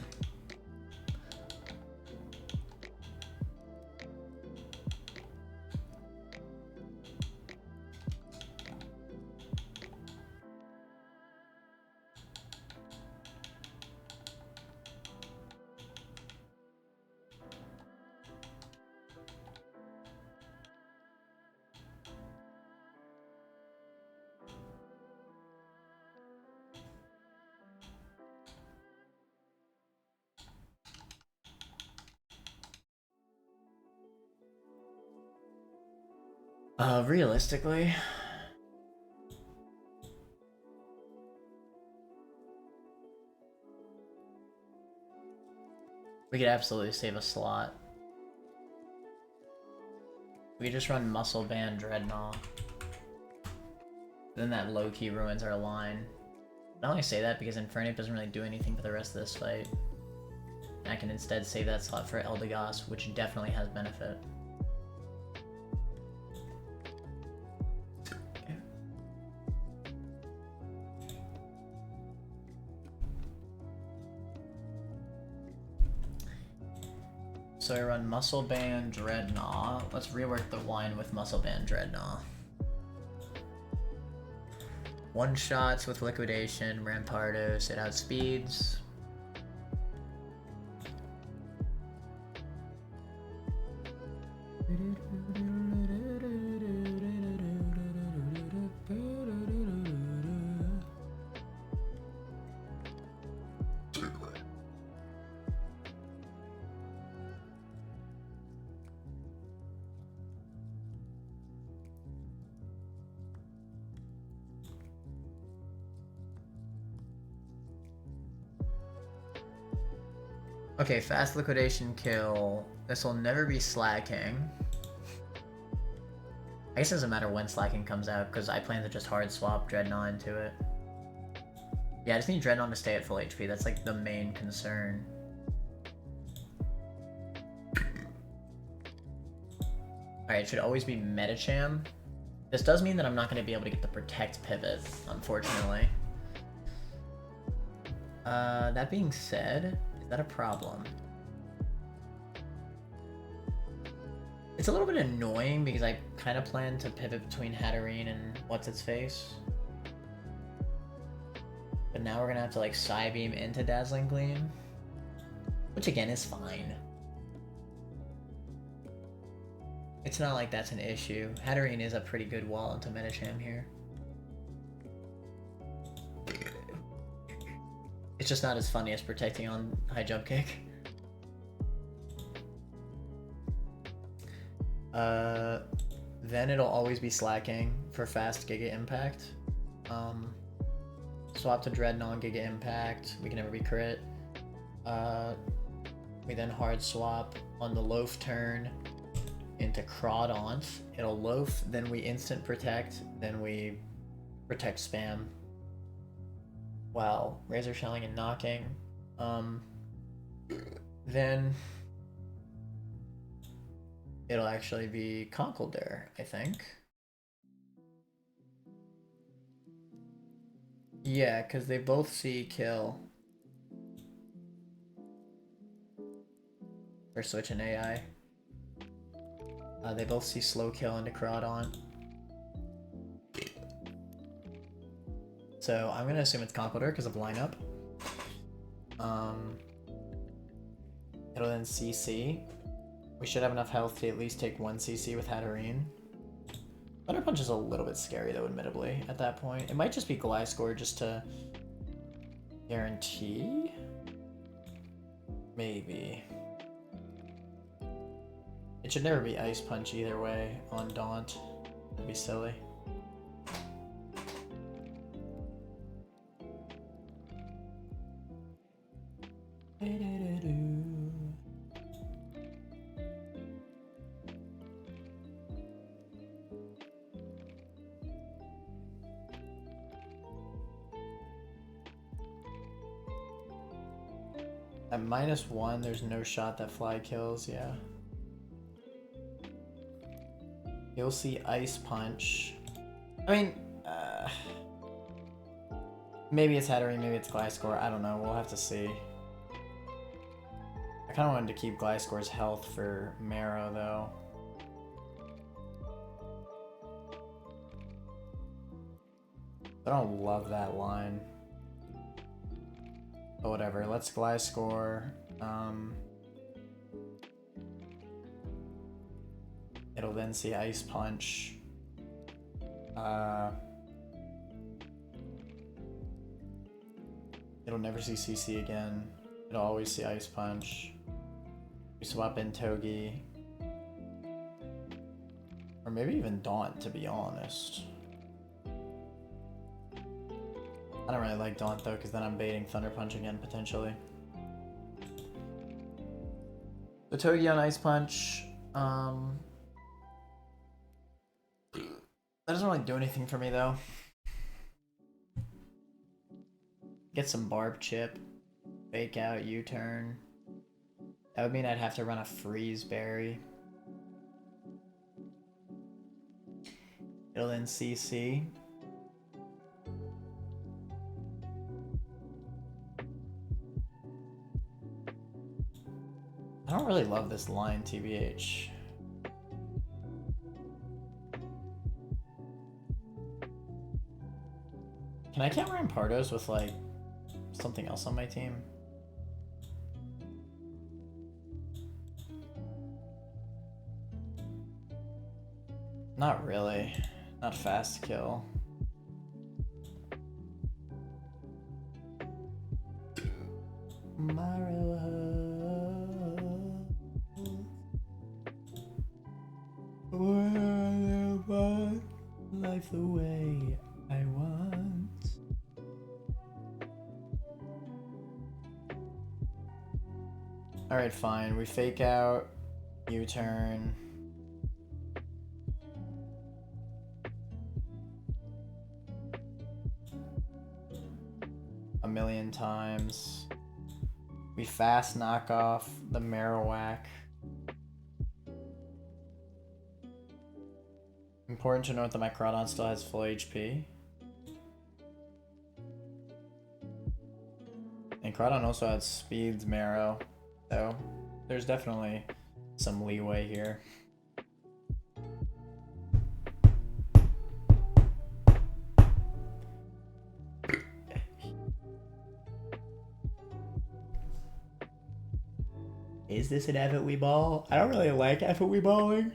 Realistically, we could absolutely save a slot. We just run Muscle Band Dreadnought. Then that low-key ruins our line. I only say that because Infernape doesn't really do anything for the rest of this fight. I can instead save that slot for Eldegoss, which definitely has benefit. So I run Muscle Band Dreadnought. Let's rework the line with Muscle Band Dreadnought. One shots with Liquidation, Rampardos, it outspeeds. Okay, fast liquidation kill. This will never be slacking. I guess it doesn't matter when slacking comes out, because I plan to just hard swap Dreadnought into it. Yeah, I just need Dreadnought to stay at full HP. That's like the main concern. Alright, it should always be Medicham. This does mean that I'm not going to be able to get the Protect pivot, unfortunately. That being said, is that a problem? It's a little bit annoying because I kind of plan to pivot between Hatterene and What's-Its-Face. But now we're going to have to like Psybeam into Dazzling Gleam. Which again is fine. It's not like that's an issue. Hatterene is a pretty good wall into Medicham here. It's just not as funny as protecting on high jump kick. Then it'll always be slacking for fast Giga Impact. Swap to Dreadnought, Giga Impact. We can never be crit. We then hard swap on the Loaf turn into Crawdaunt. It'll Loaf, then we instant protect, then we protect spam. Wow, Razor Shelling and knocking. Then it'll actually be Conkeldurr, I think. Yeah, because they both see kill. Or switch an AI. They both see slow kill into Crawdaunt. So I'm gonna assume it's Conkeldurr because of lineup. It'll then CC. We should have enough health to at least take 1 CC with Hatterene. Thunder Punch is a little bit scary though, admittedly, at that point. It might just be Gliscor just to guarantee? Maybe. It should never be Ice Punch either way on Daunt. It'd be silly. At -1, there's no shot that Fly kills, yeah. You'll see Ice Punch. I mean, maybe it's Hatterene, maybe it's Gliscor, I don't know, we'll have to see. I kind of wanted to keep Gliscor's health for Marrow, though. I don't love that line. But whatever, let's Gliscor. It'll then see Ice Punch. It'll never see CC again. It'll always see Ice Punch. We swap in Togi. Or maybe even Daunt, to be honest. I don't really like Daunt though, because then I'm baiting Thunder Punch again, potentially. The Togi on Ice Punch. That doesn't really do anything for me though. Get some Barb Chip. Fake out, U-turn. That would mean I'd have to run a Freeze Berry. It'll then CC. I don't really love this line, TBH. Can I count Rampardos with, like, something else on my team? Not really. Not fast kill. Life the way I want. Alright, fine. We fake out, U-turn. A million times. We fast knock off the Marowak. Important to note that my Crawdaunt still has full HP. And Crawdaunt also has Speed's Marrow, so there's definitely some leeway here. Is this an effort we ball? I don't really like effort we balling.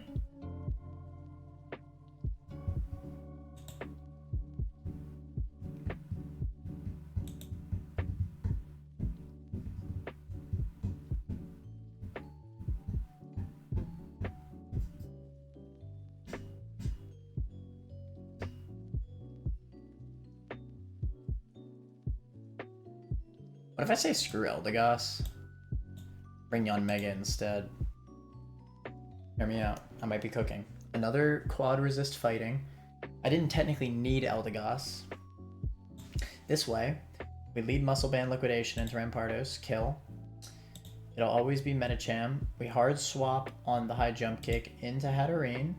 What if I say screw Eldegoss? Bring Yanmega instead. Hear me out. I might be cooking. Another quad resist fighting. I didn't technically need Eldegoss. This way, we lead Muscle Band Liquidation into Rampardos, kill. It'll always be Medicham. We hard swap on the high jump kick into Hatterene.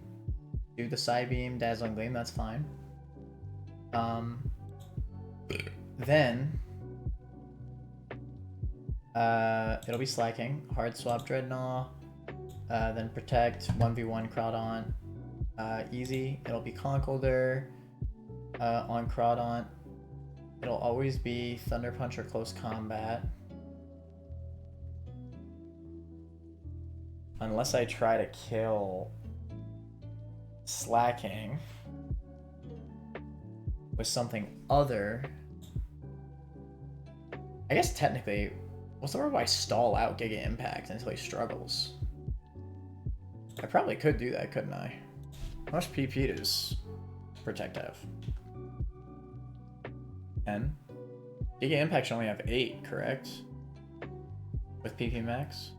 Do the Psybeam, Dazzling Gleam, that's fine. Then it'll be Slacking, hard swap Dreadnought, then Protect, 1v1 Crawdaunt. Easy, it'll be Conkeldurr on Crawdaunt. It'll always be Thunder Punch or Close Combat. Unless I try to kill Slacking with something other. I guess technically, what's the word why stall out Giga Impact until he struggles? I probably could do that, couldn't I? How much PP does Protect have? 10? Giga Impact should only have 8, correct? With PP max?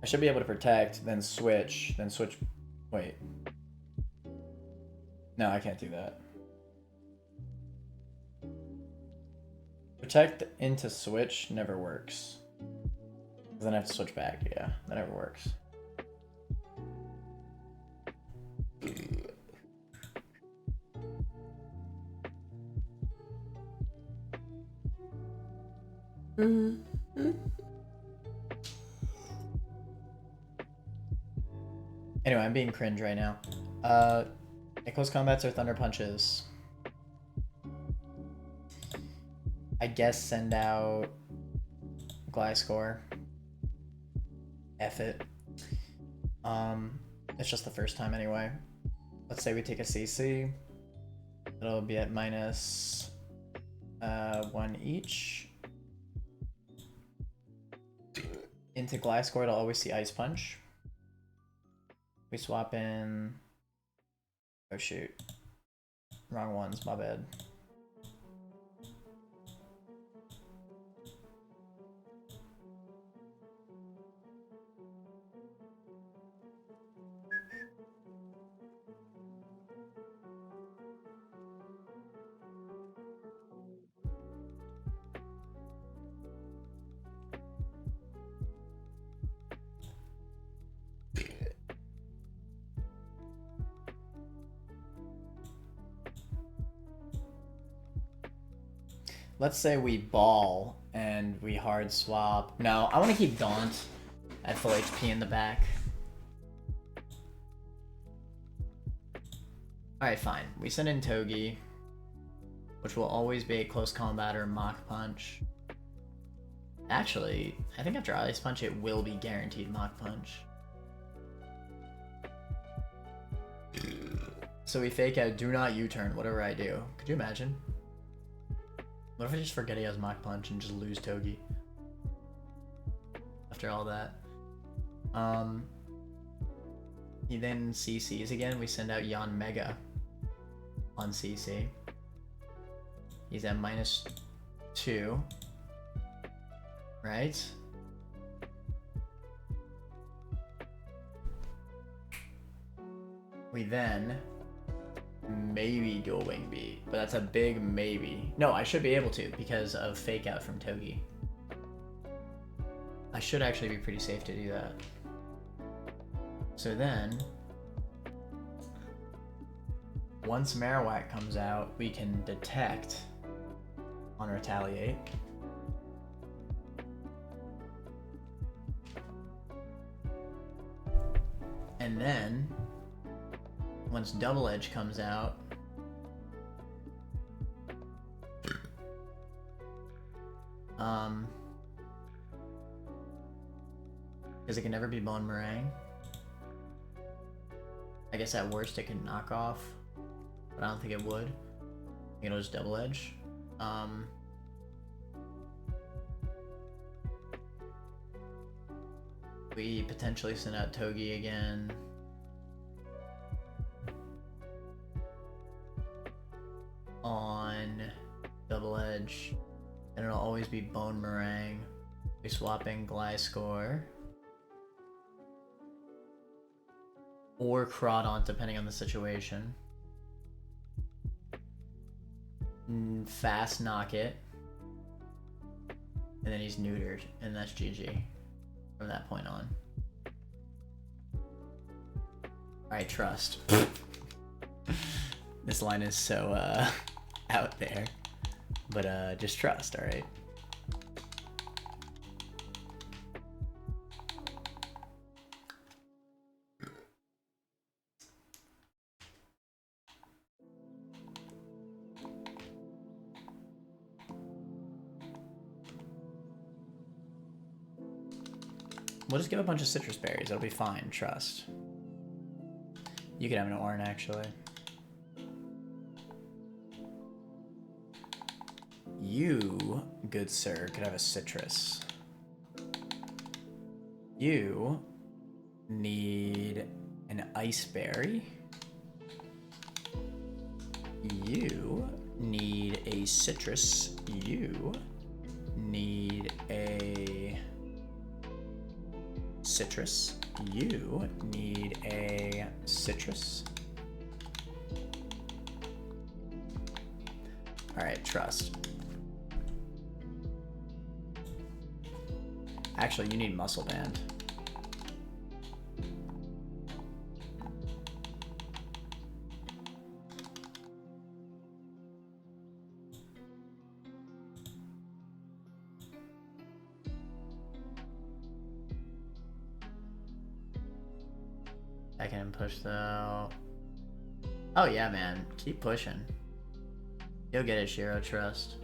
I should be able to Protect, then switch, wait. No, I can't do that. Protect into switch never works. Then I have to switch back, yeah, that never works. Anyway, I'm being cringe right now. Close combats or Thunder Punches. I guess send out Gliscor. F it. It's just the first time anyway. Let's say we take a CC. It'll be at minus 1 each. Into Gliscor, it'll always see Ice Punch. We swap in... Oh shoot. Wrong ones, my bad. Let's say we ball and we hard swap. No, I want to keep Daunt at full HP in the back. Alright, fine. We send in Togi, which will always be a close combat or Mach Punch. Actually, I think after Ice Punch it will be guaranteed Mach Punch. So we fake out Do Not U-Turn, whatever I do. Could you imagine? What if I just forget he has Mach Punch and just lose Togi? After all that. He then CCs again. We send out Yanmega on CC. He's at -2. Right? We then maybe dual wing beat, but that's a big maybe. No, I should be able to because of fake out from Togi. I should actually be pretty safe to do that. So then, once Marowak comes out, we can detect on Retaliate. And then, once Double Edge comes out, because it can never be Bone Meringue. I guess at worst it can knock off, but I don't think it would. I think it'll just Double Edge. We potentially send out Togi again. On Double Edge. And it'll always be Bone Meringue. We swap in Gliscor. Or Crawdaunt, depending on the situation. Fast knock it. And then he's neutered, and that's GG from that point on. Alright, trust. This line is so out there. But just trust, alright? We'll just give a bunch of citrus berries. It'll be fine. Trust. You could have an orange, actually. You, good sir, could have a citrus. You need an ice berry. You need a citrus. You need a citrus. You need a citrus. Alright, trust. Actually, you need muscle band. I can push though. Oh yeah, man. Keep pushing. You'll get it, Shiro. Trust.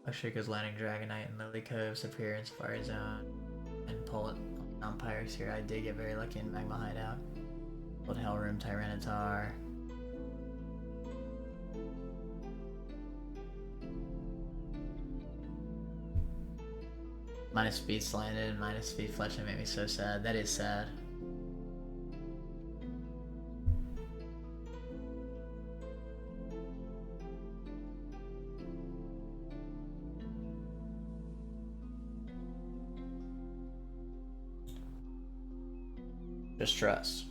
Oshika's landing Dragonite in Lily Cove, Superior and Safari Zone, and pull it on Pyrex here. I did get very lucky in Magma Hideout. Pulled Hellroom, Tyranitar. Minus speed slanted and minus speed fletching made me so sad. That is sad. Just trust.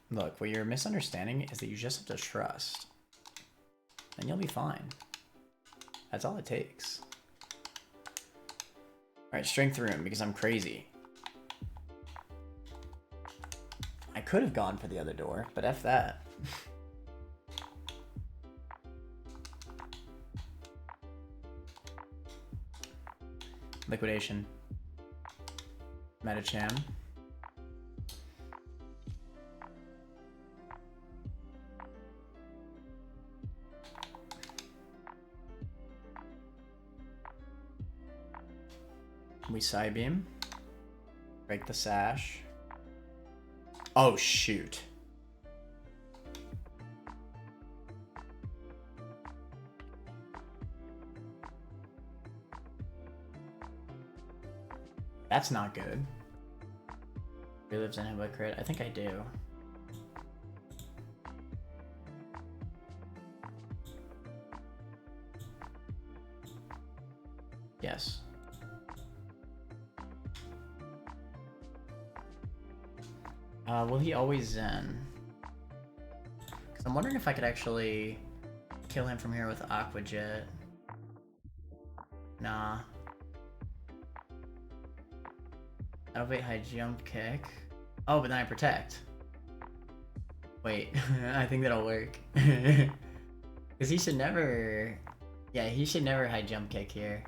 Look, what you're misunderstanding is that you just have to trust. And you'll be fine. That's all it takes. Alright, Strength Room, because I'm crazy. I could have gone for the other door, but F that. Liquidation. Metacham. We Psybeam. Break the sash. Oh, shoot. That's not good. Relives in Headbutt crit. I think I do. Yes. Will he always Zen? Because I'm wondering if I could actually kill him from here with Aqua Jet. Nah. Elevate High Jump Kick. Oh, but then I Protect. Wait, I think that'll work. Because he should never... Yeah, he should never High Jump Kick here.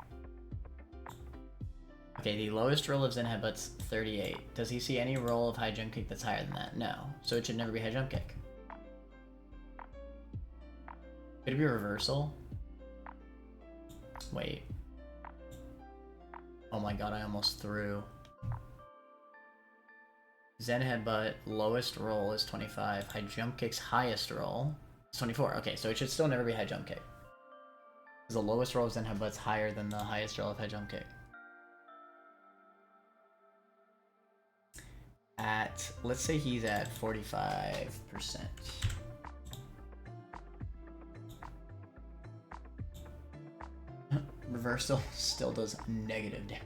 Okay, the lowest roll of Zen Headbutt's 38. Does he see any roll of High Jump Kick that's higher than that? No. So it should never be High Jump Kick. Could it be Reversal? Wait. Oh my god, I almost threw. Zen Headbutt, lowest roll is 25. High Jump Kick's highest roll is 24. Okay, so it should still never be High Jump Kick. Because the lowest roll of Zen Headbutt's higher than the highest roll of High Jump Kick. At, let's say he's at 45%. Reversal still does negative damage.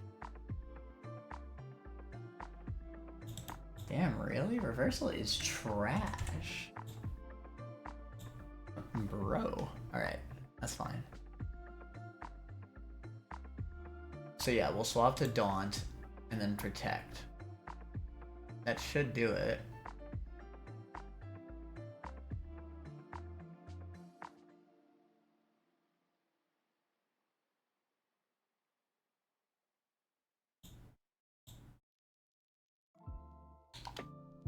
Damn, really? Reversal is trash. Bro. Alright, that's fine. So yeah, we'll swap to Daunt and then Protect. That should do it.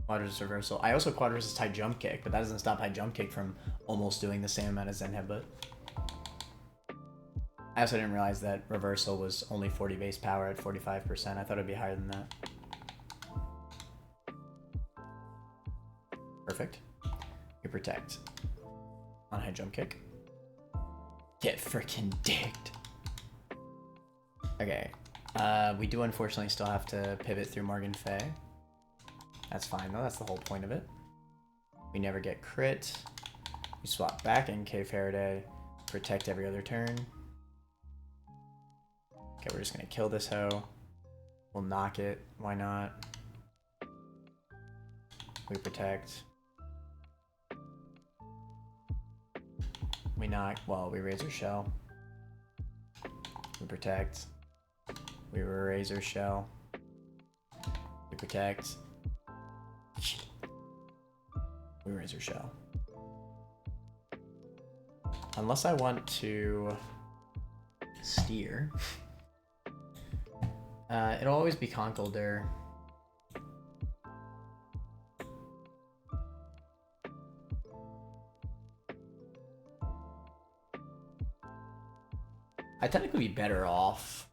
Quadras reversal. I also quad resist high jump kick, but that doesn't stop high jump kick from almost doing the same amount as Zen Headbutt. I also didn't realize that reversal was only 40 base power at 45%. I thought it'd be higher than that. Perfect. You protect on high jump kick. Get freaking dicked. Okay. We do unfortunately still have to pivot through Morgan Fay. That's fine though, that's the whole point of it. We never get crit. We swap back in K Faraday. Protect every other turn. Okay, we're just gonna kill this hoe. We'll knock it. Why not? We protect. We knock. Well, we Razor Shell. We protect. We Razor Shell. We protect. We Razor Shell. Unless I want to steer. It'll always be Conkeldurr. I'd technically be better off.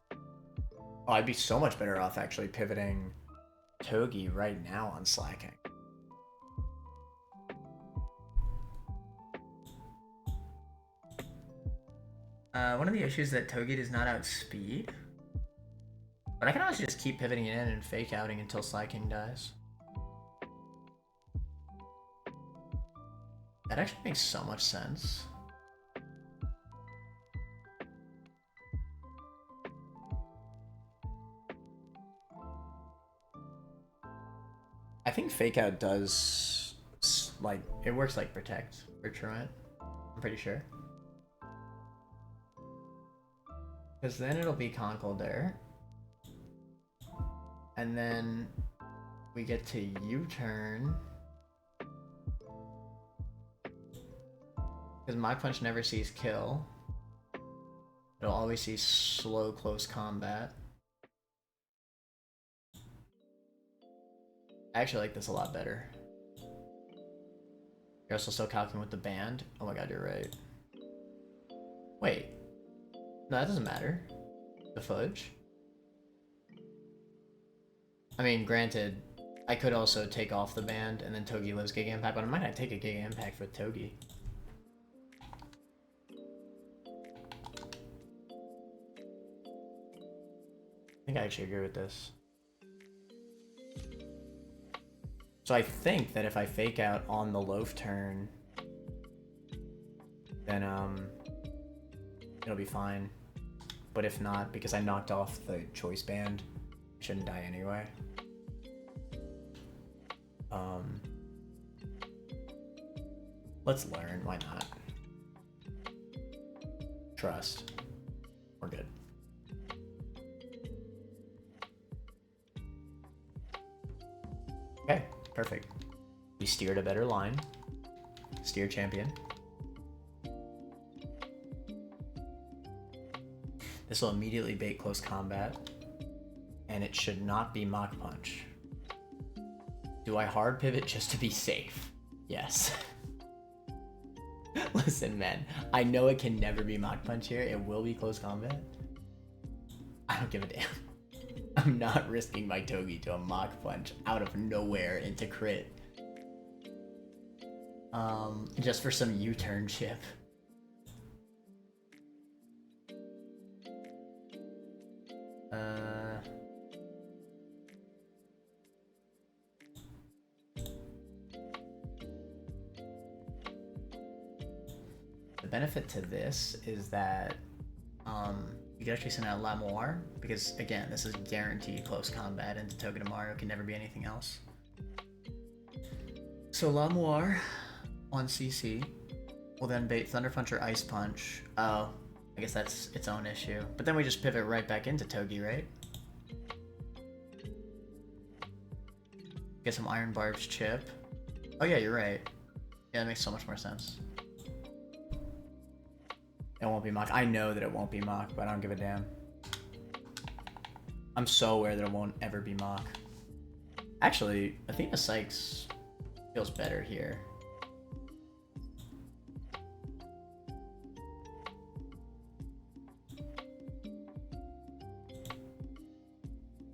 Oh, I'd be so much better off actually pivoting Togi right now on Slacking. One of the issues is that Togi does not outspeed. But I can always just keep pivoting it in and fake outing until Slacking dies. That actually makes so much sense. I think fake out does, like, it works like protect for Truant. I'm pretty sure. Because then it'll be Conkeldurr. And then we get to U-turn. Because Mach Punch never sees kill. It'll always see slow close combat. I actually like this a lot better. You're also still calculating with the band. Oh my god, you're right. Wait. No, that doesn't matter. The fudge. I mean, granted, I could also take off the band and then Togi lives Giga Impact, but I might not take a Giga Impact for Togi. I think I actually agree with this. So I think that if I fake out on the loaf turn, then it'll be fine. But if not, because I knocked off the choice band, I shouldn't die anyway. Let's learn, why not? Trust. We're good. Okay, perfect. We steered a better line. Steer champion. This will immediately bait close combat. And it should not be Mach Punch. Do I hard pivot just to be safe? Yes. Listen, man. I know it can never be Mach Punch here. It will be close combat. I don't give a damn. I'm not risking my Togi to a Mach Punch out of nowhere into crit. Just for some U-turn chip. The benefit to this is that you can actually send out Lamoir, because again, this is guaranteed close combat, and Togedemaru can never be anything else. So Lamoir on CC will then bait Thunder Punch or Ice Punch. Oh, I guess that's its own issue. But then we just pivot right back into Togi, right? Get some Iron Barb's chip. Oh yeah, you're right. Yeah, that makes so much more sense. It won't be Mach. I know that it won't be Mach, but I don't give a damn. I'm so aware that it won't ever be Mach. Actually, Athena Sykes feels better here.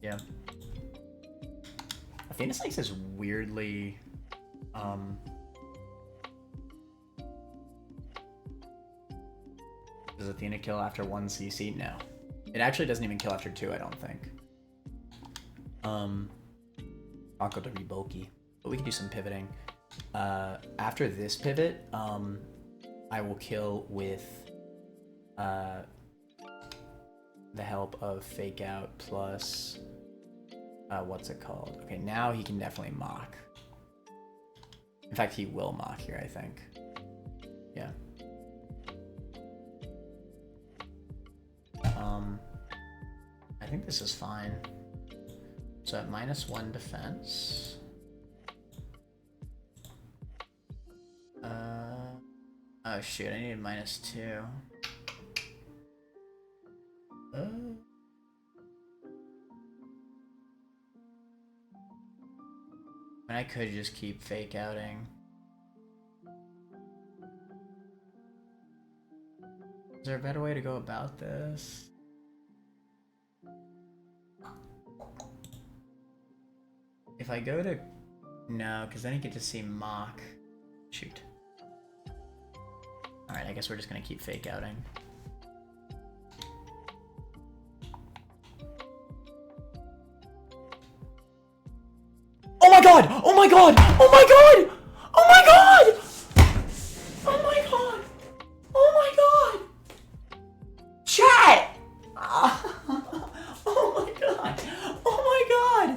Yeah. Athena Sykes is weirdly does Athena kill after 1 CC? No. It actually doesn't even kill after 2, I don't think. Akko to be bulky. But we can do some pivoting. After this pivot, I will kill with the help of Fake Out plus what's it called? Okay, now he can definitely Mach. In fact, he will Mach here, I think. Yeah. I think this is fine. So at -1 defense. Oh shoot, I needed -2. And I could just keep fake outing. Is there a better way to go about this? If I go to... No, because then you get to see Mach. Shoot. Alright, I guess we're just gonna keep fake outing. Oh my god! Oh my god! Oh my god! Oh my god! Oh my god! Oh my god! Chat! Oh my god! Oh my god!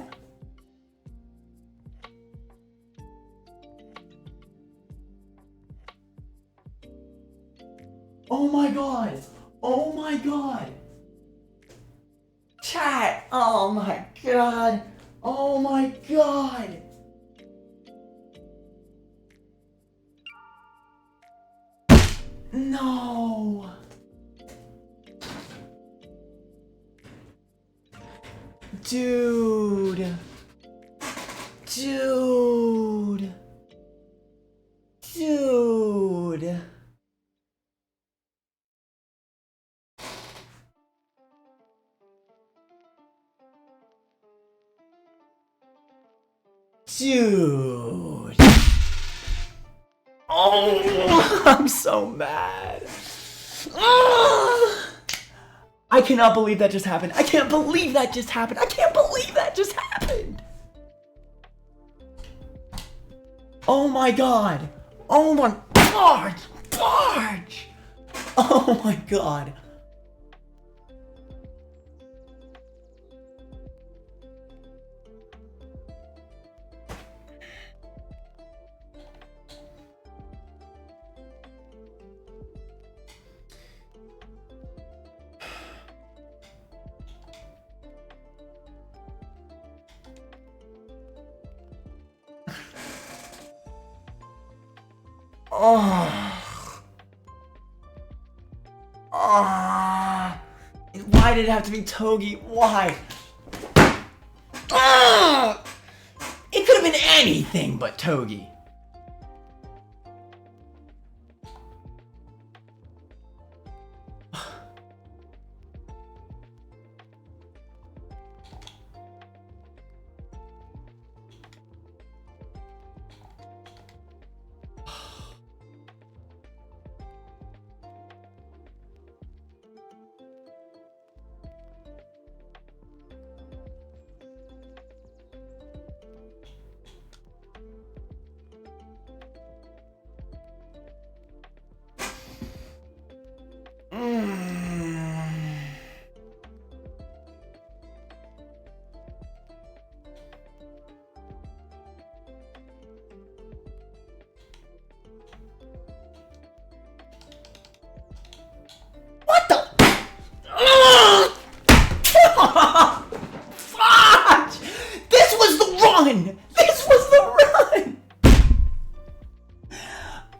Oh my god! Oh my god! Chat! Oh my god! Oh my god! No! Dude! Dude! Dude! Dude! Oh, I'm so mad. I cannot believe that just happened. I can't believe that just happened. I can't believe that just happened. Oh my god. Oh my god. Barge. Oh my god. Oh. Oh. Why did it have to be Togi? Why? Oh. It could have been anything but Togi.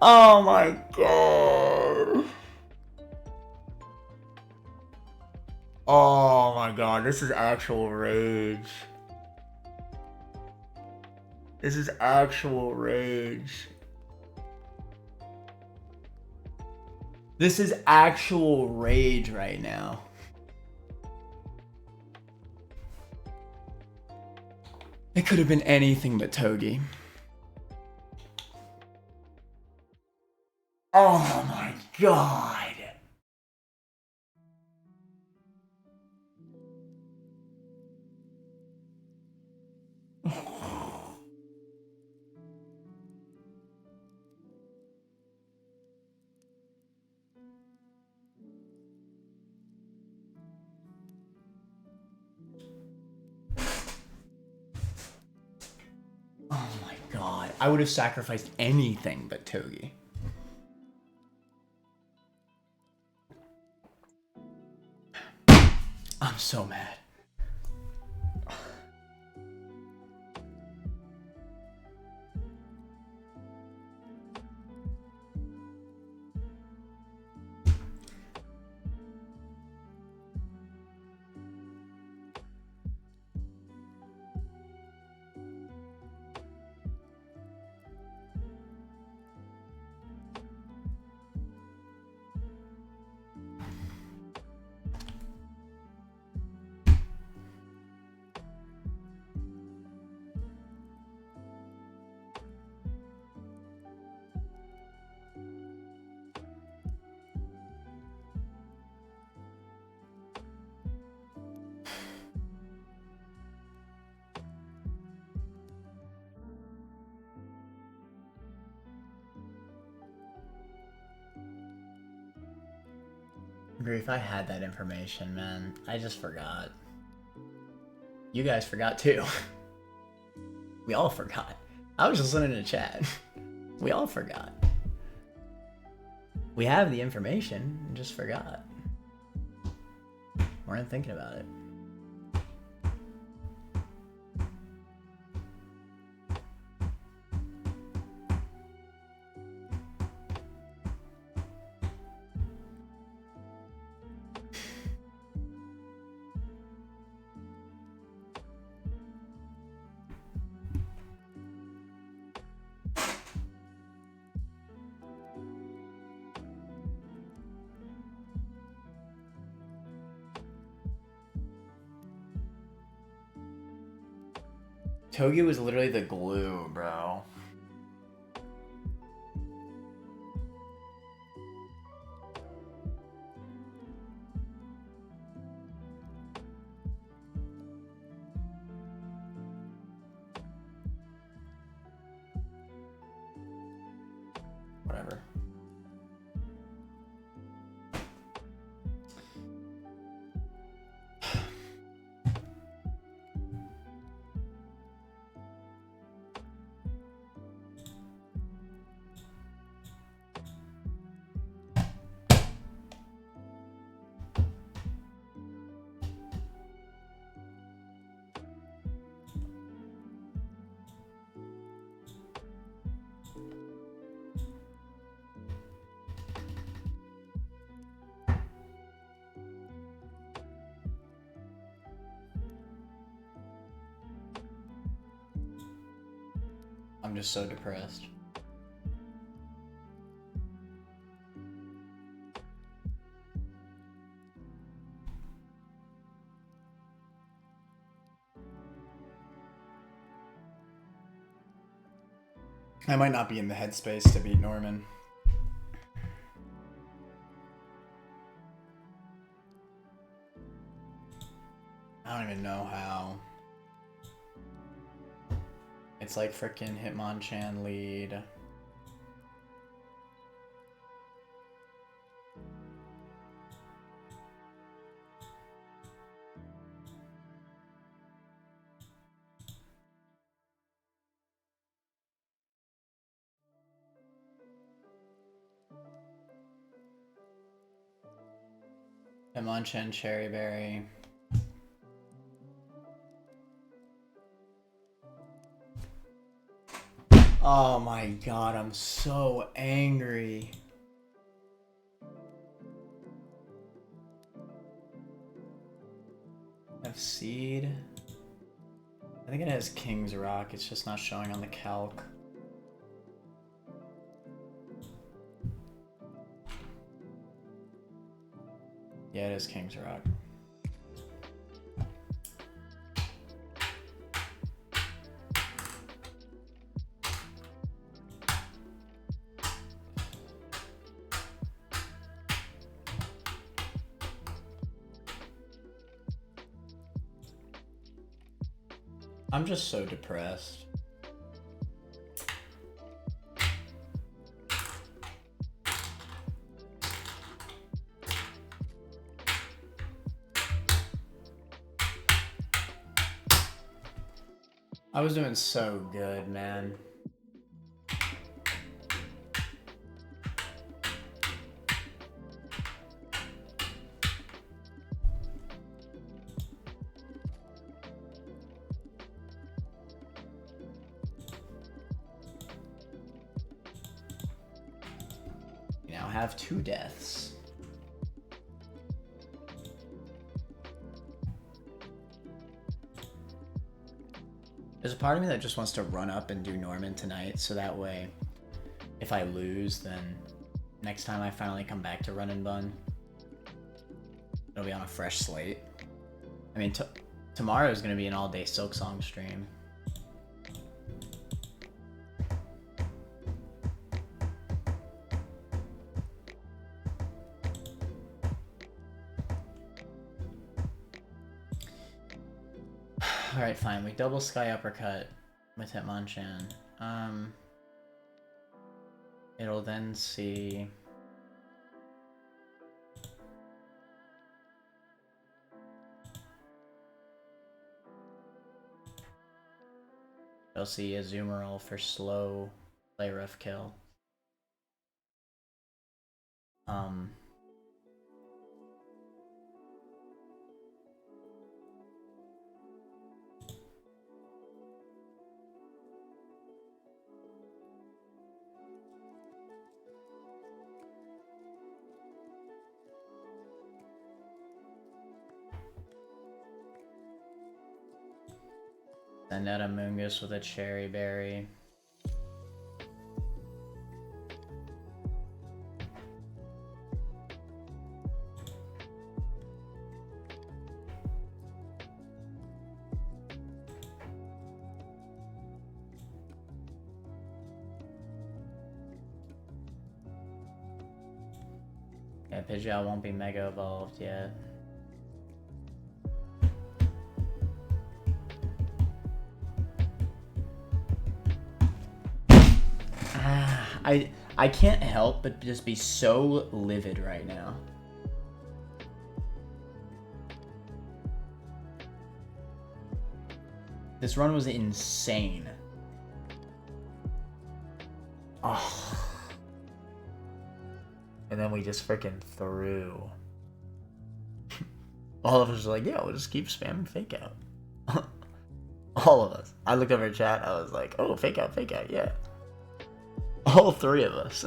Oh my god. Oh my god, this is actual rage. This is actual rage. This is actual rage right now. It could have been anything but Togi. Oh my god. Oh my god. I would have sacrificed anything but Togi. I'm so mad. Grief, I had that information, man. I just forgot. You guys forgot too. We all forgot. I was just listening to chat. We all forgot. We have the information, just forgot. Weren't thinking about it. Togi was literally the glue, bro. Whatever. I'm just so depressed. I might not be in the headspace to beat Norman. I don't even know how. It's like frickin' Hitmonchan lead. Hitmonchan Cherry Berry. Oh my god, I'm so angry. Have seed. I think it has King's Rock, it's just not showing on the calc. Yeah, it is King's Rock. I'm just so depressed. I was doing so good, man. You now have 2 deaths. There's a part of me that just wants to run up and do Norman tonight, so that way, if I lose, then next time I finally come back to Run and Bun, it'll be on a fresh slate. I mean, tomorrow is going to be an all-day Silksong stream. Alright, fine. We double Sky Uppercut with Hitmonchan. It'll then see... It'll see Azumarill for slow play rough kill. Send out a Mungus with a Cherry Berry. Yeah, Pidgeot won't be Mega Evolved yet. I can't help but just be so livid right now. This run was insane. Oh. And then we just freaking threw. All of us were like, yeah, we'll just keep spamming Fake Out. All of us. I looked over at chat, I was like, oh, Fake Out, yeah. All 3 of us.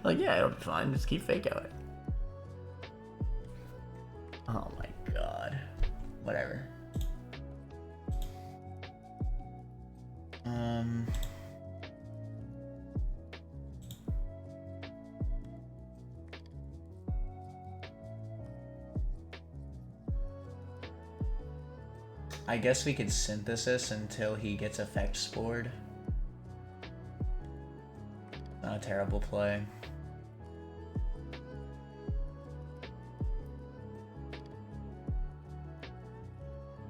Like, yeah, it'll be fine. Just keep Fake Out. Oh my god. Whatever. I guess we could Synthesis until he gets Effect Spored. Not a terrible play.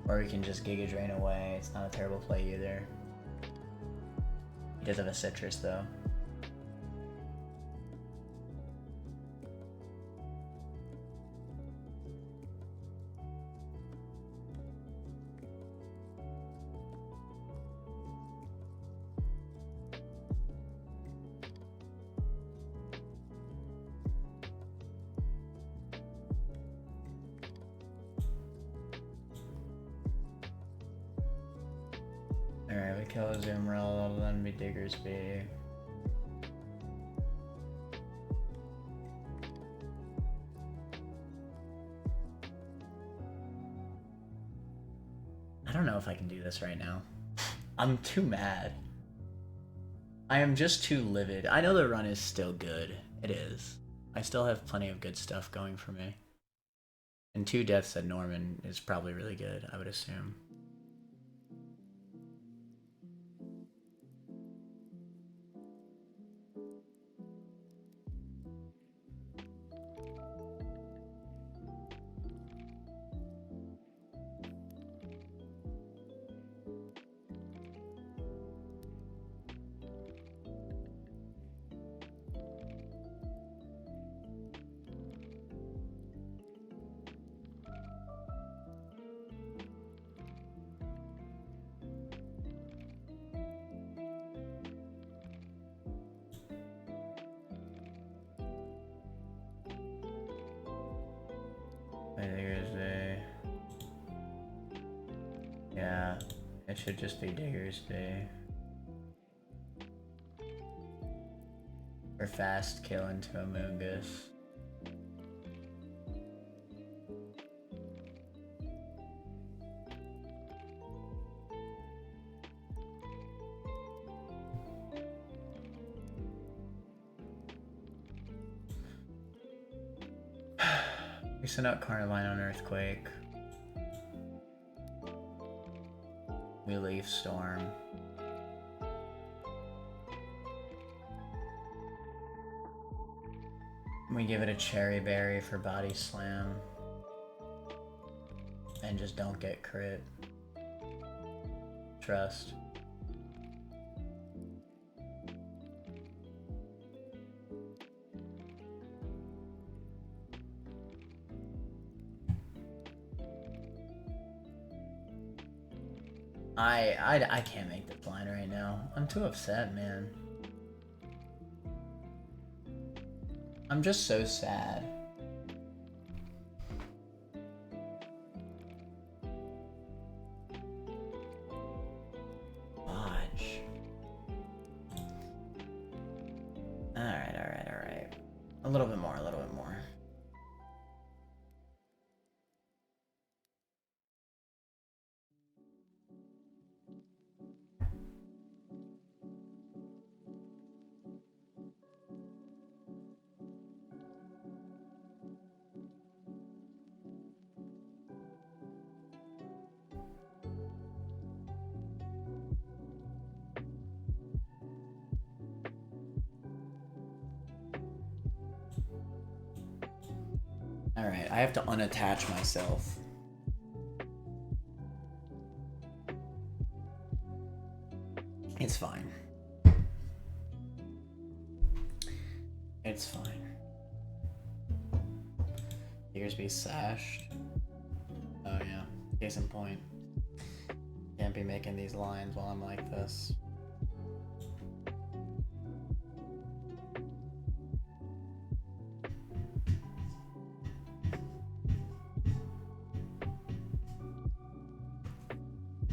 Or we can just Giga Drain away. It's not a terrible play either. He does have a Citrus though. kill Azumarill, then be Diggersby. I don't know if I can do this right now. I'm too mad. I am just too livid. I know the run is still good. It is. I still have plenty of good stuff going for me. And 2 deaths at Norman is probably really good, I would assume. Yeah, it should just be Diggersby. Or fast kill into Amoonguss. We sent out Carnivine on Earthquake. We Leaf Storm. We give it a Cherry Berry for Body Slam. And just don't get crit. Trust. I can't make this line right now. I'm too upset, man. I'm just so sad. Fudge. Alright. A little bit more, a little bit more. Alright, I have to unattach myself. It's fine. It's fine. Diggersby sashed. Oh yeah, case in point. Can't be making these lines while I'm like this.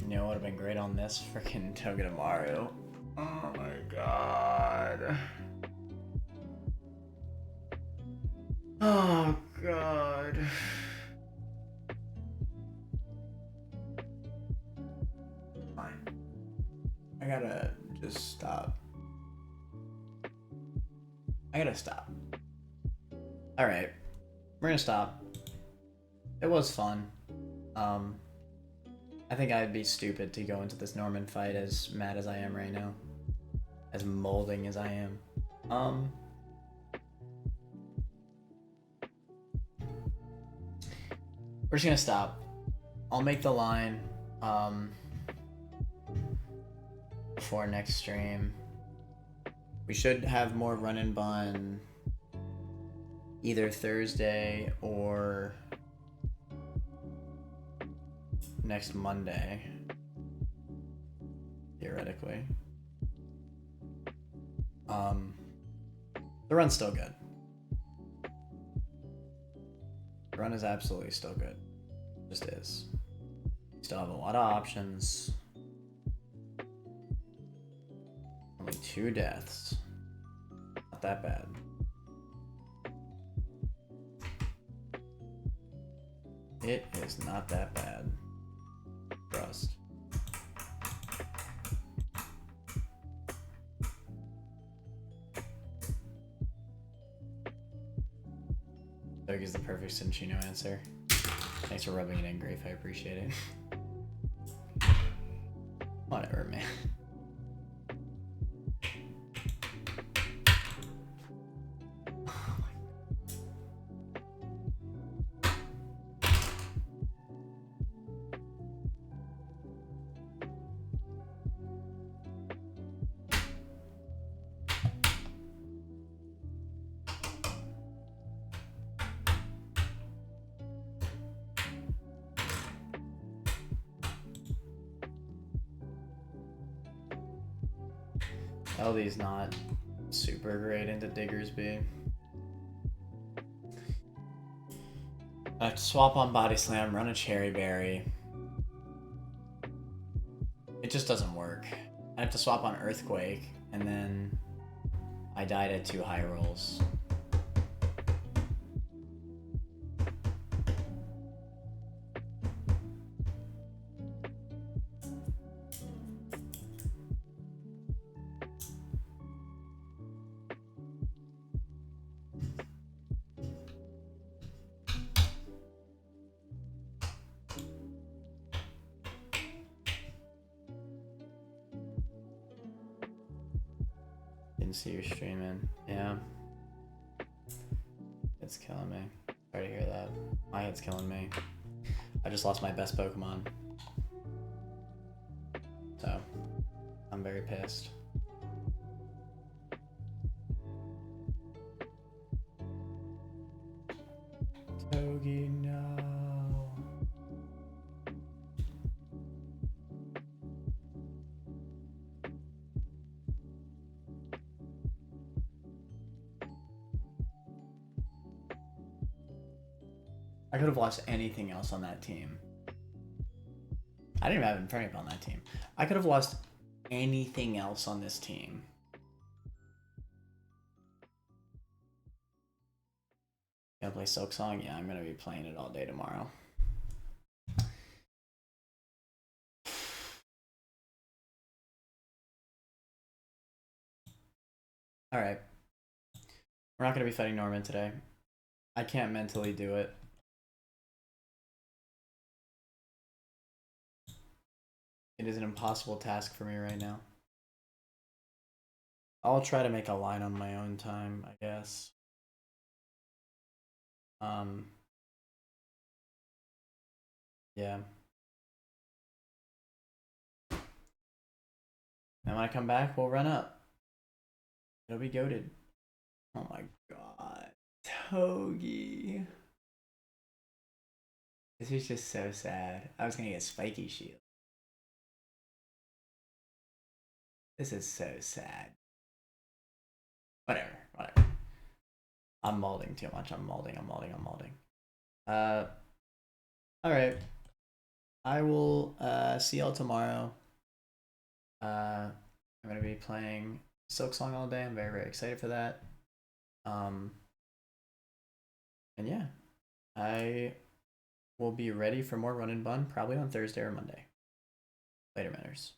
You know what would have been great on this freaking Togedemaru? Oh my god. Oh god. Fine. I gotta just stop. I gotta stop. Alright. We're gonna stop. It was fun. I think I'd be stupid to go into this Norman fight as mad as I am right now. As molding as I am. We're just gonna stop. I'll make the line before next stream. We should have more run and bun either Thursday or next Monday, theoretically. The run's still good. The run is absolutely still good. Just is. Still have a lot of options. Only 2 deaths. Not that bad. It is not that bad. Trust. Doug is the perfect Cinchino answer. Thanks for rubbing it in, Grafe. I appreciate it. Whatever, man. LD's not super great into Diggersby. I have to swap on Body Slam, run a Cherry Berry. It just doesn't work. I have to swap on Earthquake, and then I died at 2 high rolls. Didn't see you streaming. Yeah. It's killing me. Sorry to hear that. My head's killing me. I just lost my best Pokemon. So, I'm very pissed. Togi, no. I could have lost anything else on that team. I didn't even have Infernape on that team. I could have lost anything else on this team. Gonna play Silk Song? Yeah, I'm gonna be playing it all day tomorrow. Alright. We're not gonna be fighting Norman today. I can't mentally do it. It is an impossible task for me right now. I'll try to make a line on my own time, I guess. Yeah. And when I come back, we'll run up. It'll be goated. Oh my god. Togi. This is just so sad. I was gonna get Spiky Shield. This is so sad. Whatever. I'm molding too much. I'm molding. Alright. I will see y'all tomorrow. I'm gonna be playing Silk Song all day. I'm very, very excited for that. And yeah, I will be ready for more Run and Bun probably on Thursday or Monday. Later, Manners.